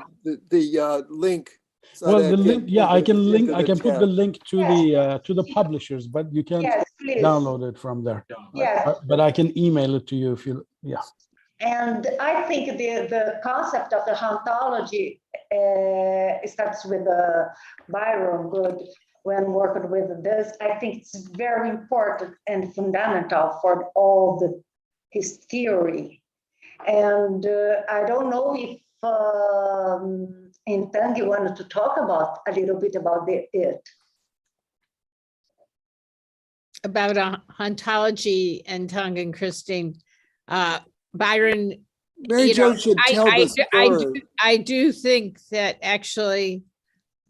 [SPEAKER 7] link. So
[SPEAKER 12] well, the link, yeah, I can put the link to the publishers, but you can't download it from there.
[SPEAKER 2] Yes.
[SPEAKER 12] But I can email it to you if you, yeah.
[SPEAKER 2] And I think the concept of the ontology starts with Byron Good when working with this. I think it's very important and fundamental for all his theory. And I don't know if in Tang, you wanted to talk about a little bit about it.
[SPEAKER 3] About ontology and Tang and Christine. Byron,
[SPEAKER 7] Mary
[SPEAKER 3] you
[SPEAKER 7] Jo
[SPEAKER 3] know,
[SPEAKER 7] should tell the story.
[SPEAKER 3] I do think that actually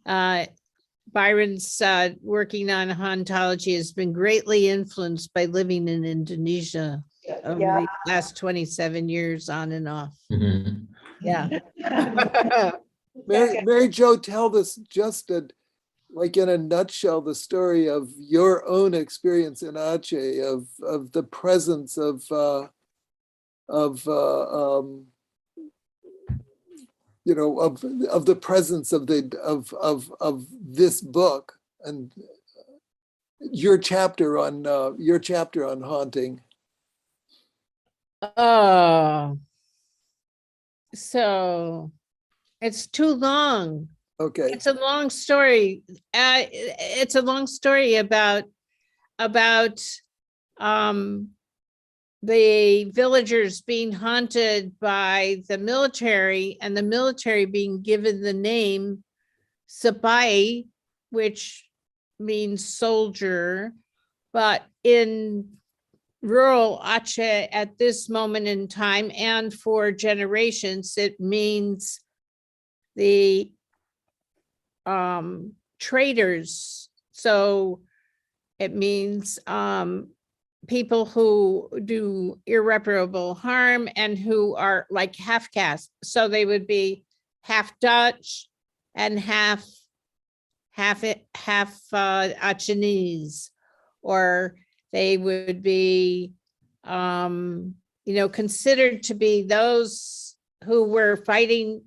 [SPEAKER 3] Byron's working on ontology has been greatly influenced by living in Indonesia over the last 27 years on and off.
[SPEAKER 6] Mhm.
[SPEAKER 3] Yeah.
[SPEAKER 7] Mary Jo, tell this just like in a nutshell, the story of your own experience in Aceh, of the presence of the presence of this book and your chapter on haunting.
[SPEAKER 3] Oh, so it's too long.
[SPEAKER 7] Okay.
[SPEAKER 3] It's a long story. It's a long story about the villagers being haunted by the military, and the military being given the name Sapai, which means soldier, but in rural Aceh at this moment in time and for generations, it means the traitors. So it means people who do irreparable harm and who are like half caste. So they would be half Dutch and half Achenese, or they would be considered to be those who were fighting,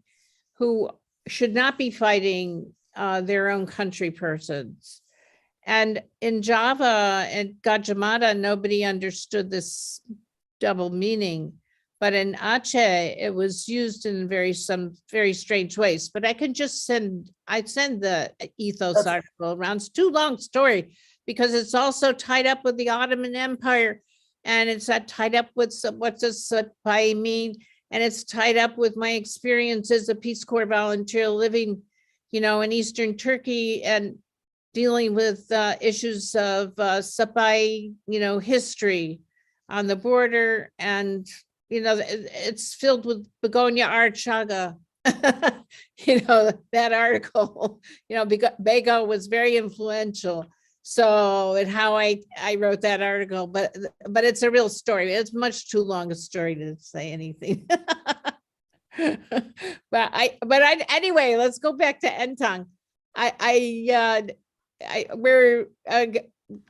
[SPEAKER 3] who should not be fighting their own country persons. And in Java and Gajah Mada, nobody understood this double meaning. But in Aceh, it was used in some very strange ways. But I can just send the ethos article around. It's too long story because it's also tied up with the Ottoman Empire, and it's tied up with what does Sapai mean, and it's tied up with my experience as a Peace Corps volunteer living, in Eastern Turkey and dealing with issues of Sapai, history on the border. And, it's filled with begonia archaga, that article, Bego was very influential. So, and how I wrote that article, but it's a real story. It's much too long a story to say anything. Anyway, let's go back to Entang. We're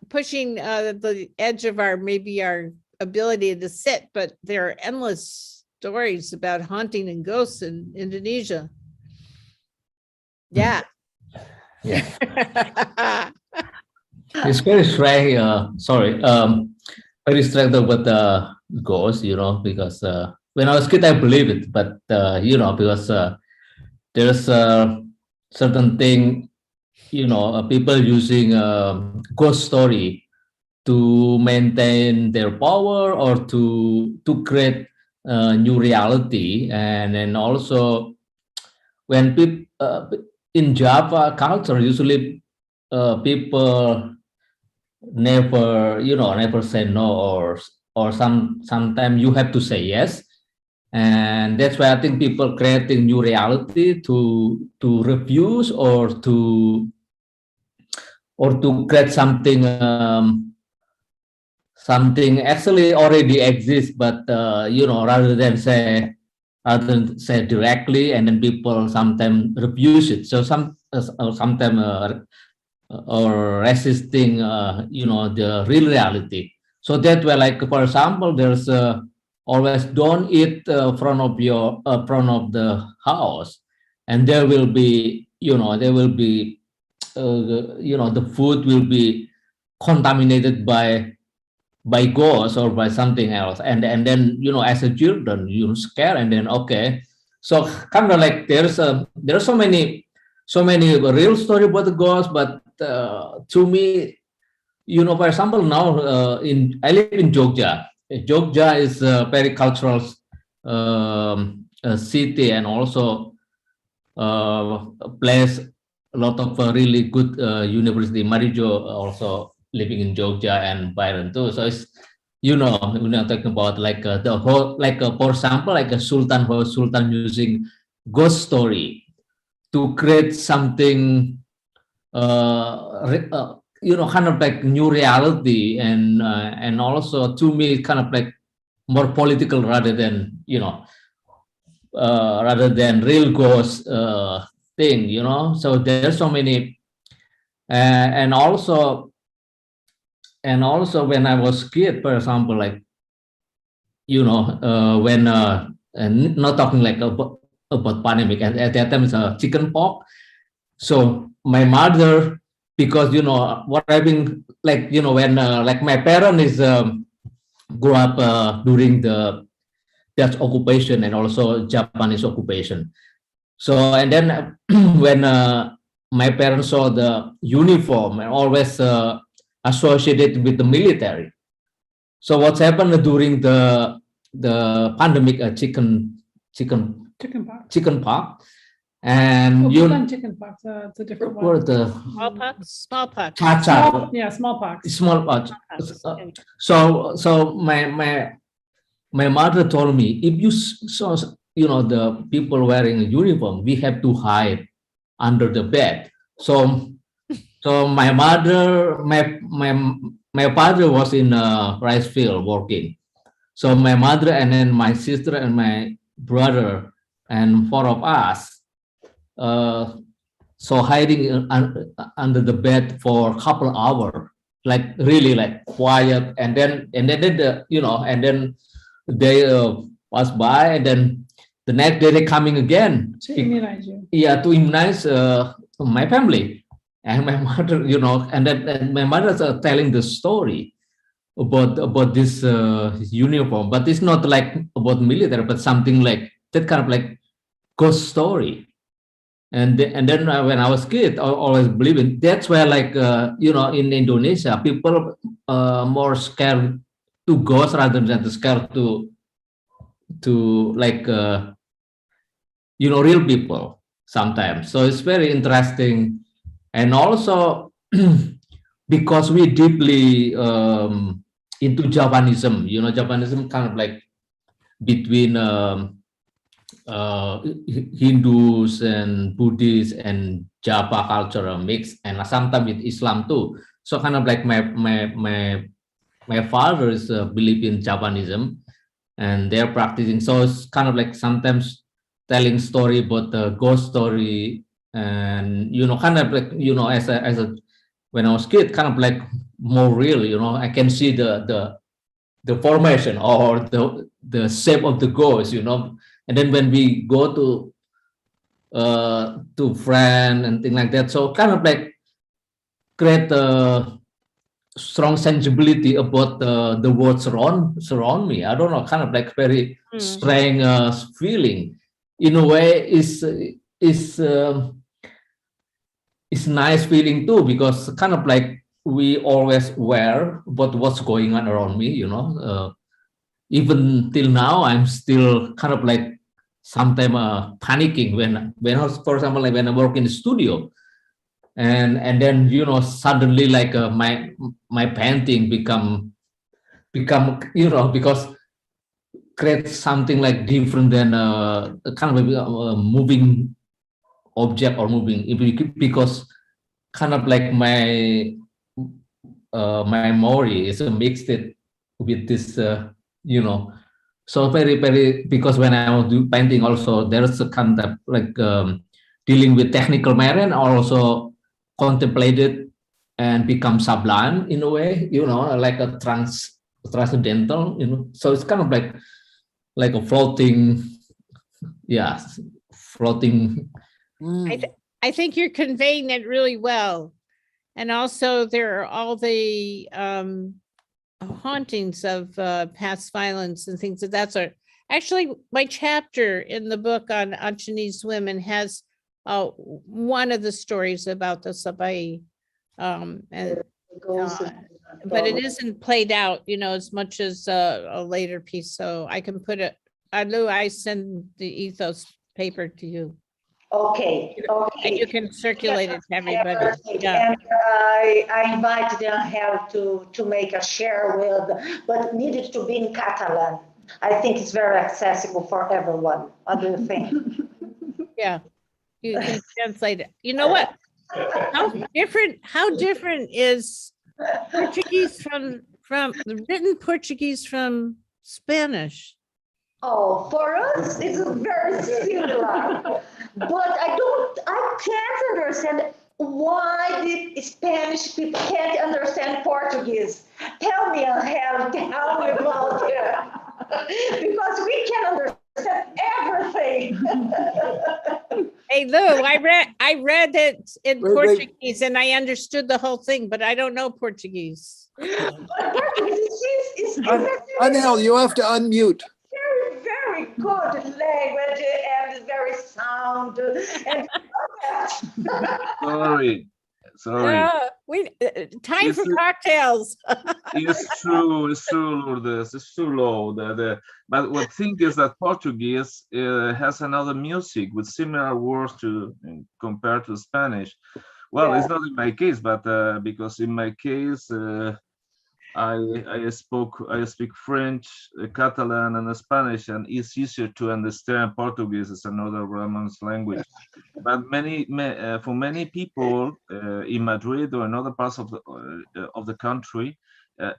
[SPEAKER 3] pushing the edge of our ability to sit, but there are endless stories about haunting and ghosts in Indonesia. Yeah.
[SPEAKER 6] It's very strange. Very strange with the ghosts, because when I was a kid, I believe it, but because there's a certain thing, people using ghost story to maintain their power or to create new reality. And then also when people in Java culture, usually people never say no, or sometimes you have to say yes. And that's why I think people creating new reality to refuse or to create something actually already exists, but rather than say directly, and then people sometimes refuse it. So sometimes or resisting the real reality. So that way, like for example, there's always don't eat front of the house, and there will be the food will be contaminated by ghosts or by something else, and then as a children you scare, and then okay, so kind of like there's so many real story about the ghosts, but to me, for example, now I live in Jogja. Jogja is a very cultural city, and also place a lot of really good university. Marijo also living in Jogja and Byron too. So it's, you know, we're not talking about like the whole, like for example, like a Sultan using ghost story to create something, you know, kind of like new reality, and also to me kind of like more political rather than, you know, rather than real ghost thing, you know. So there's so many, and also when I was kid, for example, like, you know, when and not talking like about pandemic, and at that time it's a chicken pox. So my mother, because, you know, what I've been like, you know, when like my parent is grew up during the Dutch occupation and also Japanese occupation. So, and then when my parents saw the uniform and always associated with the military. So what's happened during the pandemic, chicken pox, and
[SPEAKER 9] chickenpox, it's a different one.
[SPEAKER 3] Smallpox.
[SPEAKER 9] Smallpox.
[SPEAKER 6] Smallpox. So my mother told me, if you saw, you know, the people wearing a uniform, we have to hide under the bed. So my mother, my father was in a rice field working. So my mother and then my sister and my brother and 4 of us, so hiding under the bed for a couple hours, like really like quiet, and then you know, and then they pass by, and then the next day they're coming again
[SPEAKER 9] to immunize you.
[SPEAKER 6] Yeah, to immunize my family. And my mother, you know, and then my mother's telling the story about this uniform, but it's not like about military, but something like that kind of like ghost story. And then when I was a kid, I always believe in. That's where, like, you know, in Indonesia, people more scared to ghosts rather than scared to like, you know, real people sometimes. So it's very interesting. And also because we deeply into Javanism, you know, Javanism kind of like between Hindus and Buddhists and Java culture mix, and sometimes with Islam too. So kind of like my father is believe in Javanism, and they're practicing. So it's kind of like sometimes telling story about the ghost story, and, you know, kind of like, you know, as a when I was kid, kind of like more real, you know, I can see the formation or the shape of the ghost, you know. And then when we go to friend and things like that, so kind of like create a strong sensibility about the world surround me. I don't know, kind of like very strange feeling. In a way, it's nice feeling too, because kind of like we always aware about what's going on around me, you know. Even till now, I'm still kind of like sometimes panicking when I was, for example, like when I work in the studio, and then, you know, suddenly like my painting become, you know, because create something like different than kind of a moving object or moving, because kind of like my memory is mixed it with this, you know. So very, because when I was doing painting also, there's a kind of like dealing with technical matter, and also contemplated and become sublime in a way, you know, like a transcendental, you know. So it's kind of like a floating, yeah, floating.
[SPEAKER 3] I think you're conveying it really well. And also there are all the hauntings of past violence and things of that sort. Actually, my chapter in the book on Chinese women has one of the stories about the Sabai, but it isn't played out, you know, as much as a later piece. So I can put it. Lou, I send the ethos paper to you.
[SPEAKER 2] Okay, okay.
[SPEAKER 3] And you can circulate it to everybody.
[SPEAKER 2] Everything.
[SPEAKER 3] Yeah.
[SPEAKER 2] And I invited Angel to make a share with, but needed to be in Catalan. I think it's very accessible for everyone. What do you think?
[SPEAKER 3] Yeah, you can translate it. You know what? How different is Portuguese from the written Portuguese from Spanish?
[SPEAKER 2] Oh, for us, it's very similar. But I can't understand why the Spanish people can't understand Portuguese. Tell me, Angel, tell me about it. Because we can understand everything.
[SPEAKER 3] Hey, Lou, I read it in
[SPEAKER 7] Wait.
[SPEAKER 3] Portuguese and I understood the whole thing, but I don't know Portuguese.
[SPEAKER 2] But Portuguese is
[SPEAKER 7] Angel, you have to unmute.
[SPEAKER 2] very, very good language and very sound. And
[SPEAKER 4] Sorry.
[SPEAKER 3] Time for cocktails.
[SPEAKER 4] It's true, Lourdes. It's true, Lou. But what thing is that Portuguese has another music with similar words compared to Spanish. Well, it's not in my case, but because in my case, I speak French, Catalan, and Spanish, and it's easier to understand. Portuguese is another Romance language, but for many people in Madrid or in other parts of the country,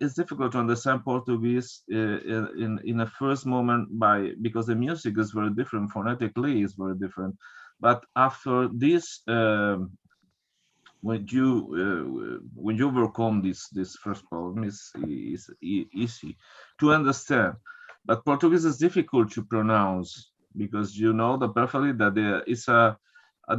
[SPEAKER 4] it's difficult to understand Portuguese in a first moment because the music is very different, phonetically is very different. But after this. When you overcome this first problem, is easy to understand, but Portuguese is difficult to pronounce because you know perfectly that it's a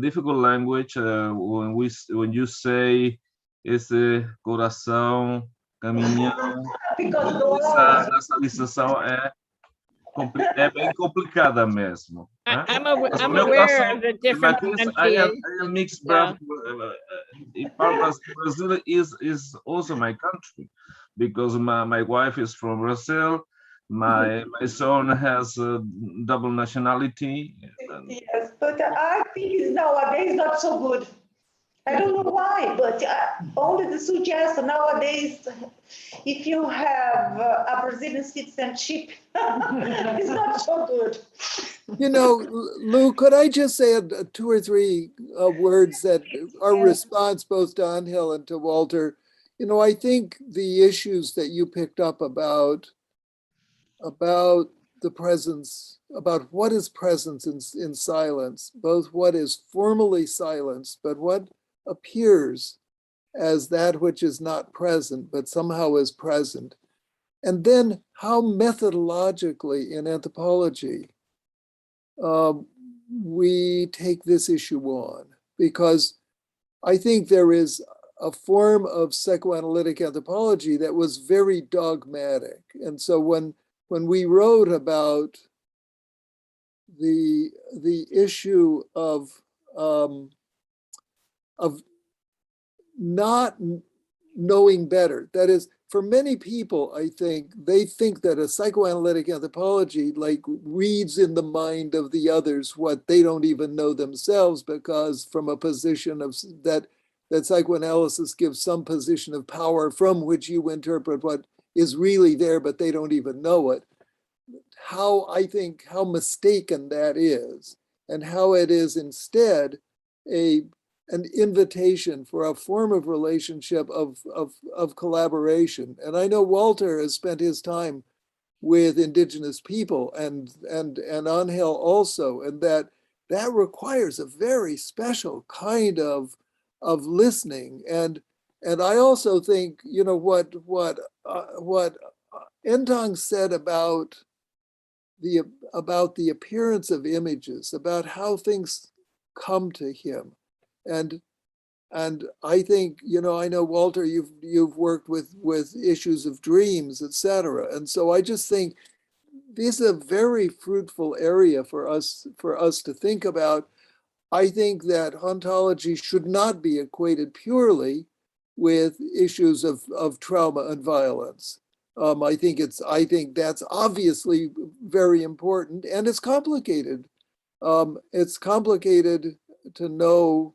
[SPEAKER 4] difficult language when you say esse coração caminhão. Essa lição é bem complicada mesmo.
[SPEAKER 3] I'm aware of the different
[SPEAKER 4] I mixed breath. Brazil is also my country because my wife is from Brazil. My son has a double nationality.
[SPEAKER 2] yes, but I think nowadays not so good. I don't know why, but only the suggest nowadays, if you have a Brazilian citizenship, it's not so good.
[SPEAKER 7] You know, Lou, could I just say 2 or 3 words that are response both to Angel and to Walter? You know, I think the issues that you picked up about the presence, about what is presence in silence, both what is formally silence, but what appears as that which is not present, but somehow is present. And then how methodologically in anthropology we take this issue on, because I think there is a form of psychoanalytic anthropology that was very dogmatic. And so when we wrote about the issue of not knowing better, that is, for many people, I think, they think that a psychoanalytic anthropology like reads in the mind of the others what they don't even know themselves, because from a position of that psychoanalysis gives some position of power from which you interpret what is really there, but they don't even know it. How mistaken that is, and how it is instead an invitation for a form of relationship of collaboration. And I know Walter has spent his time with indigenous people and Angel also, and that requires a very special kind of listening. And I also think, you know, what Entong said about the appearance of images, about how things come to him. And I think, you know, I know, Walter, you've worked with issues of dreams, etc. And so I just think this is a very fruitful area for us to think about. I think that ontology should not be equated purely with issues of trauma and violence. I think that's obviously very important, and it's complicated. It's complicated to know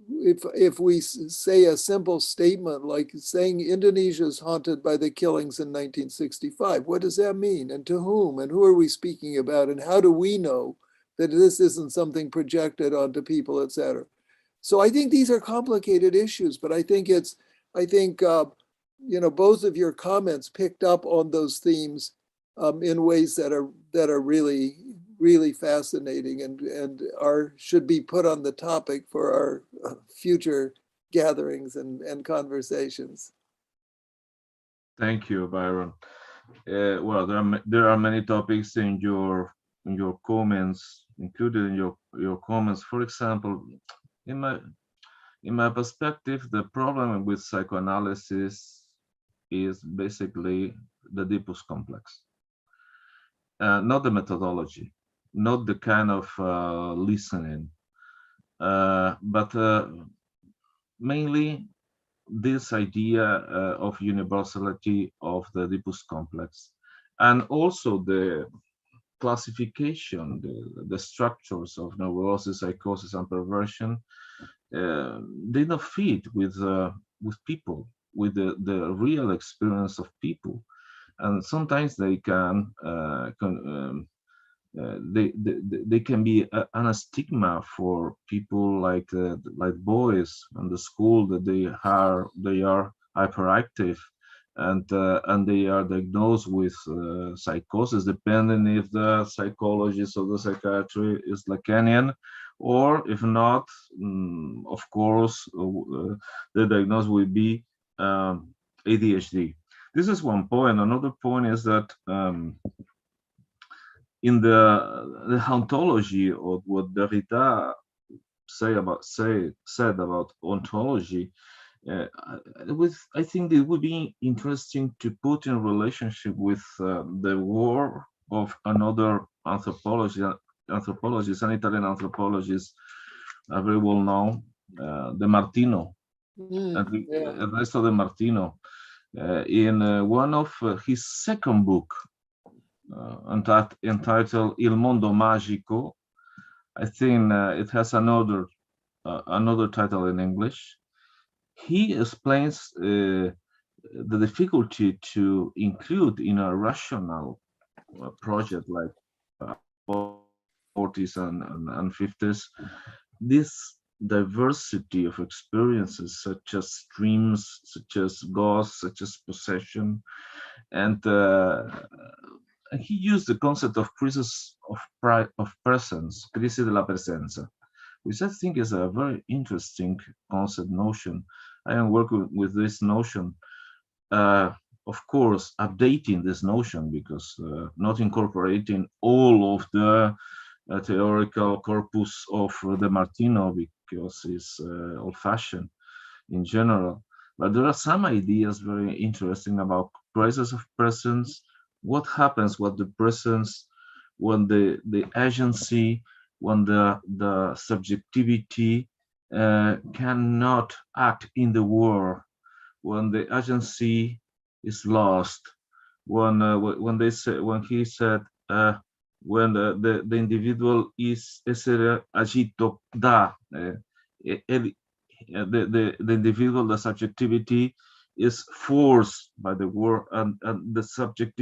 [SPEAKER 7] if we say a simple statement like saying Indonesia is haunted by the killings in 1965, what does that mean? And to whom? And who are we speaking about? And how do we know that this isn't something projected onto people, et cetera? So I think these are complicated issues, but I think both of your comments picked up on those themes in ways that are really, really fascinating and should be put on the topic for our future gatherings and conversations.
[SPEAKER 4] Thank you, Byron. Well, there are many topics in your comments, included in your comments. For example, in my perspective, the problem with psychoanalysis is basically the Oedipus complex, not the methodology, not the kind of listening, but mainly this idea of universality of the Oedipus complex, and also the classification, the structures of neurosis, psychosis, and perversion. They don't fit with people, with the real experience of people, and sometimes they can they can be a stigma for people like boys in the school, that they are hyperactive, and they are diagnosed with psychosis, depending if the psychologist or the psychiatry is Lacanian, or if not, of course, the diagnosis will be ADHD. This is one point. Another point is that in the ontology of what Derrida said about ontology, I think it would be interesting to put in relationship with the work of another anthropologist, an Italian anthropologist, very well known, De Martino, Ernesto De Martino, in one of his second book, entitled Il Mondo Magico. I think it has another title in English. He explains the difficulty to include in a rational project like 40s and 50s this diversity of experiences, such as dreams, such as ghosts, such as possession, and he used the concept of crisis of presence, crisis de la presenza, which I think is a very interesting concept notion. I am working with this notion, of course, updating this notion, because not incorporating all of the theoretical corpus of De Martino, because it's old-fashioned in general. But there are some ideas very interesting about crisis of presence. What happens with the presence when the agency, when the subjectivity cannot act in the world, when the agency is lost, when he said when the individual is essere agito da, the individual, the subjectivity is forced by the world, and the subject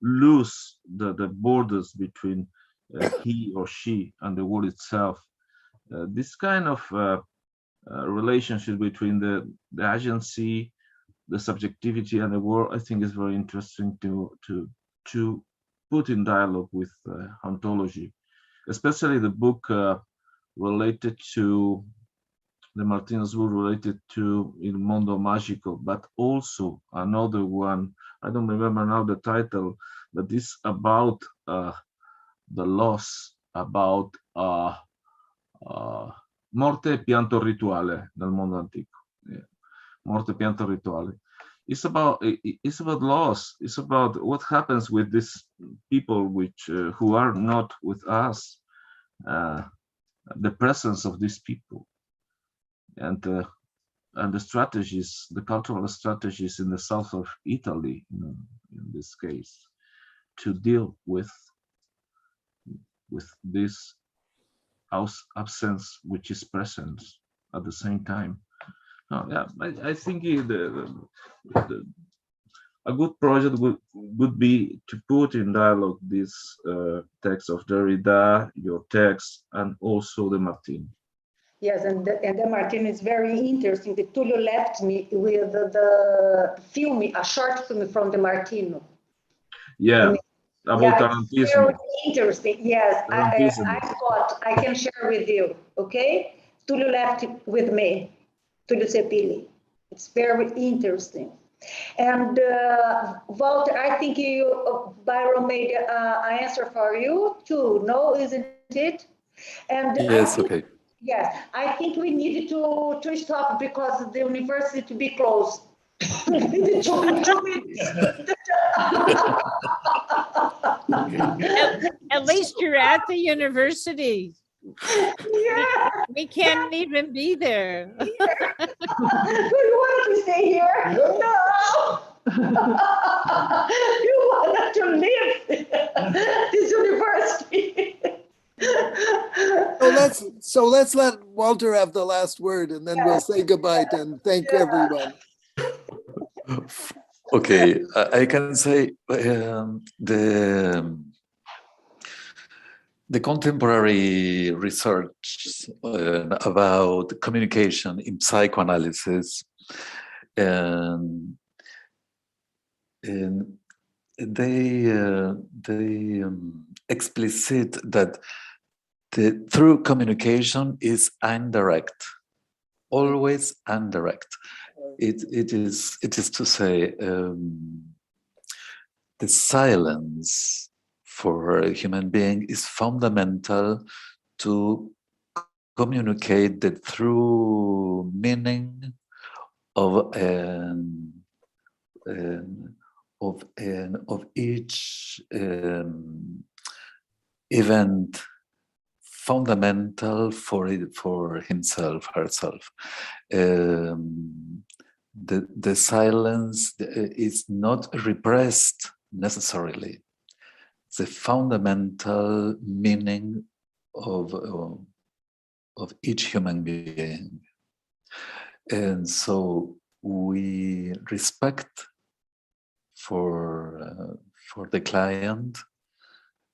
[SPEAKER 4] lose the borders between he or she and the world itself. This kind of relationship between the agency, the subjectivity, and the world, I think, is very interesting to put in dialogue with ontology, especially the book related to the Martino's book related to Il Mondo Magico, but also another one, I don't remember now the title, but this about the loss, about morte e pianto rituale nel mondo antico. Yeah. Morte e pianto rituale. It's about loss. It's about what happens with these people who are not with us. The presence of these people, and the strategies, the cultural strategies in the south of Italy, in this case, to deal with this absence which is present at the same time. Yeah, I think a good project would be to put in dialogue this text of Derrida, your text, and also the Martin.
[SPEAKER 2] Yes, and the Martin is very interesting. The Tulio left me with the film, a short film from the Martino.
[SPEAKER 4] Yeah, about
[SPEAKER 2] it's very interesting. Yes,
[SPEAKER 4] Tarantismo.
[SPEAKER 2] I can share with you, okay? Tulio left with me, Tulio Cepili. It's very interesting. And Walter, I think Byron made an answer for you too, no, isn't it? And
[SPEAKER 11] yes, okay.
[SPEAKER 2] Yes, I think we need to stop because the university to be closed.
[SPEAKER 3] At least you're at the university.
[SPEAKER 2] Yeah.
[SPEAKER 3] We can't even be there.
[SPEAKER 2] Do you want to stay here? No. You want to leave this university.
[SPEAKER 7] So let's let Walter have the last word, and then we'll say goodbye and thank everyone.
[SPEAKER 11] Okay, I can say the contemporary research about communication in psychoanalysis, and they explicit that the true communication is indirect, always indirect. It is to say the silence for a human being is fundamental to communicate the true meaning of each event, fundamental for himself, herself. The silence is not repressed necessarily. The fundamental meaning of each human being. And so we respect for the client,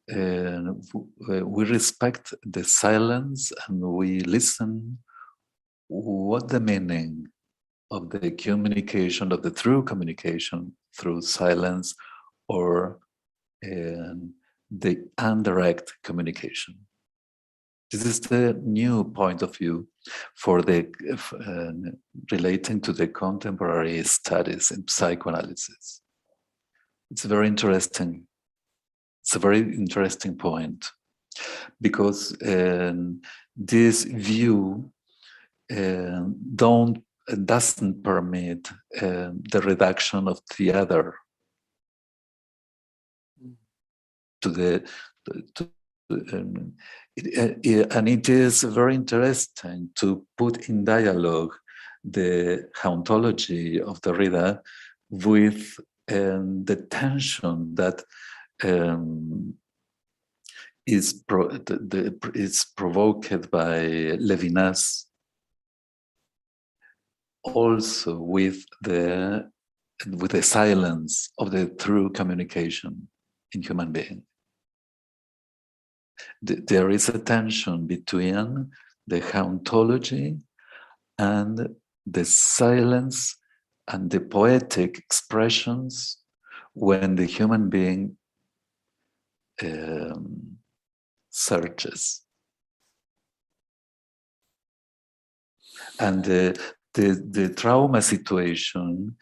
[SPEAKER 11] and we respect the silence, and we listen what the meaning of the communication, of the true communication through silence, or the indirect communication. This is the new point of view for the relating to the contemporary studies in psychoanalysis. It's very interesting. It's a very interesting point, because this view doesn't permit the reduction of the other and it is very interesting to put in dialogue the hauntology of Derrida with the tension that is provoked by Levinas, also with the silence of the true communication in human being. There is a tension between the hauntology and the silence and the poetic expressions when the human being searches. And the trauma situation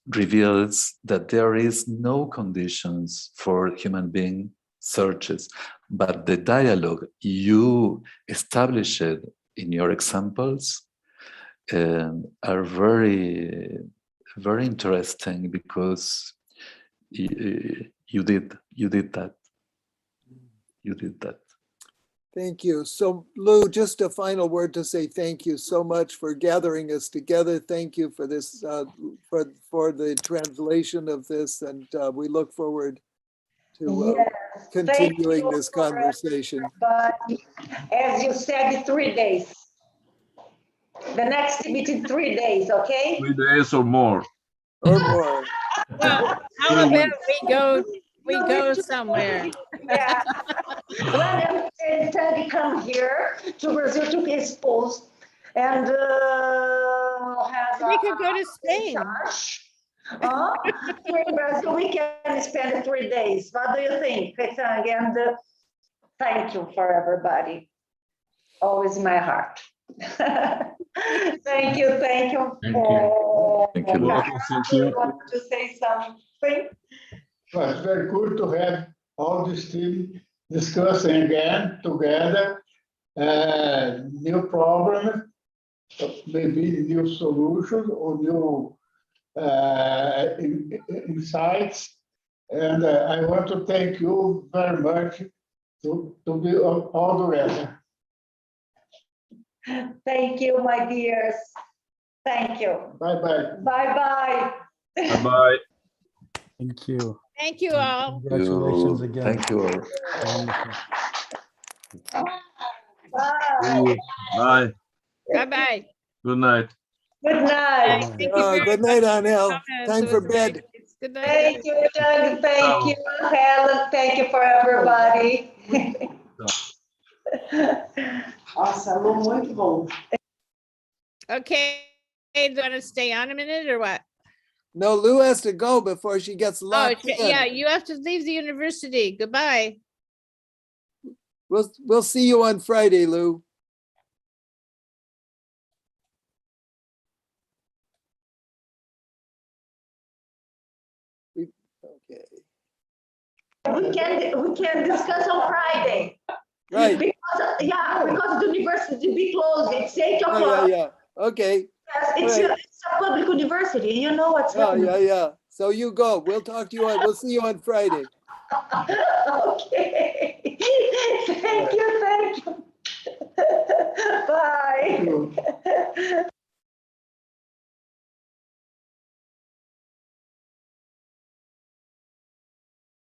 [SPEAKER 11] reveals that there is no conditions for human being searches, but the dialogue you established in your examples are very, very interesting, because you did that. You did that.
[SPEAKER 7] Thank you. So Lou, just a final word to say thank you so much for gathering us together. Thank you for this, for the translation of this, and we look forward to
[SPEAKER 2] Yes,
[SPEAKER 7] continuing
[SPEAKER 2] thank you
[SPEAKER 7] this
[SPEAKER 2] for
[SPEAKER 7] conversation.
[SPEAKER 2] everybody. As you said, 3 days. The next meeting, 3 days, okay?
[SPEAKER 4] 3 days or more.
[SPEAKER 7] Or more.
[SPEAKER 3] Well, how about we go somewhere?
[SPEAKER 2] Yeah. When Teddy come here to Brazil to his post and has
[SPEAKER 3] We could go to Spain.
[SPEAKER 2] Here in Brazil, we can spend 3 days. What do you think, Petang? And thank you for everybody. Always in my heart. Thank you, thank you.
[SPEAKER 6] Thank you.
[SPEAKER 11] Thank you.
[SPEAKER 4] Thank you.
[SPEAKER 2] You want to say something?
[SPEAKER 1] Well, it's very good to have all this team discussing again together new problems, maybe new solutions or new insights. And I want to thank you very much to be all together.
[SPEAKER 2] Thank you, my dears. Thank you.
[SPEAKER 1] Bye-bye.
[SPEAKER 2] Bye-bye.
[SPEAKER 4] Bye-bye.
[SPEAKER 12] Thank you.
[SPEAKER 3] Thank you all.
[SPEAKER 12] Congratulations again.
[SPEAKER 11] Thank you all.
[SPEAKER 12] Wonderful.
[SPEAKER 2] Bye.
[SPEAKER 4] Bye.
[SPEAKER 3] Bye-bye.
[SPEAKER 4] Good night.
[SPEAKER 2] Good night.
[SPEAKER 3] Thank you very
[SPEAKER 7] Good night,
[SPEAKER 3] much for
[SPEAKER 7] Anel.
[SPEAKER 3] comments.
[SPEAKER 7] Time
[SPEAKER 3] It
[SPEAKER 7] for
[SPEAKER 3] was very
[SPEAKER 7] bed.
[SPEAKER 3] nice. Good night.
[SPEAKER 2] Thank you, Doug. Thank you, Helen. Thank you for everybody.
[SPEAKER 10] Nossa, alô, muito bom.
[SPEAKER 3] Okay, do you want to stay on a minute or what?
[SPEAKER 7] No, Lou has to go before she gets
[SPEAKER 3] Oh,
[SPEAKER 7] locked in.
[SPEAKER 3] yeah, you have to leave the university. Goodbye.
[SPEAKER 7] We'll see you on Friday, Lou. Okay.
[SPEAKER 2] We can discuss on Friday.
[SPEAKER 7] Right.
[SPEAKER 2] Because the university be closed. It's 8
[SPEAKER 7] Oh,
[SPEAKER 2] o'clock.
[SPEAKER 7] yeah. Okay.
[SPEAKER 2] Yes, it's a public university. You know what's happening.
[SPEAKER 7] Yeah. So you go. We'll talk to you we'll see you on Friday.
[SPEAKER 2] Okay. Thank you.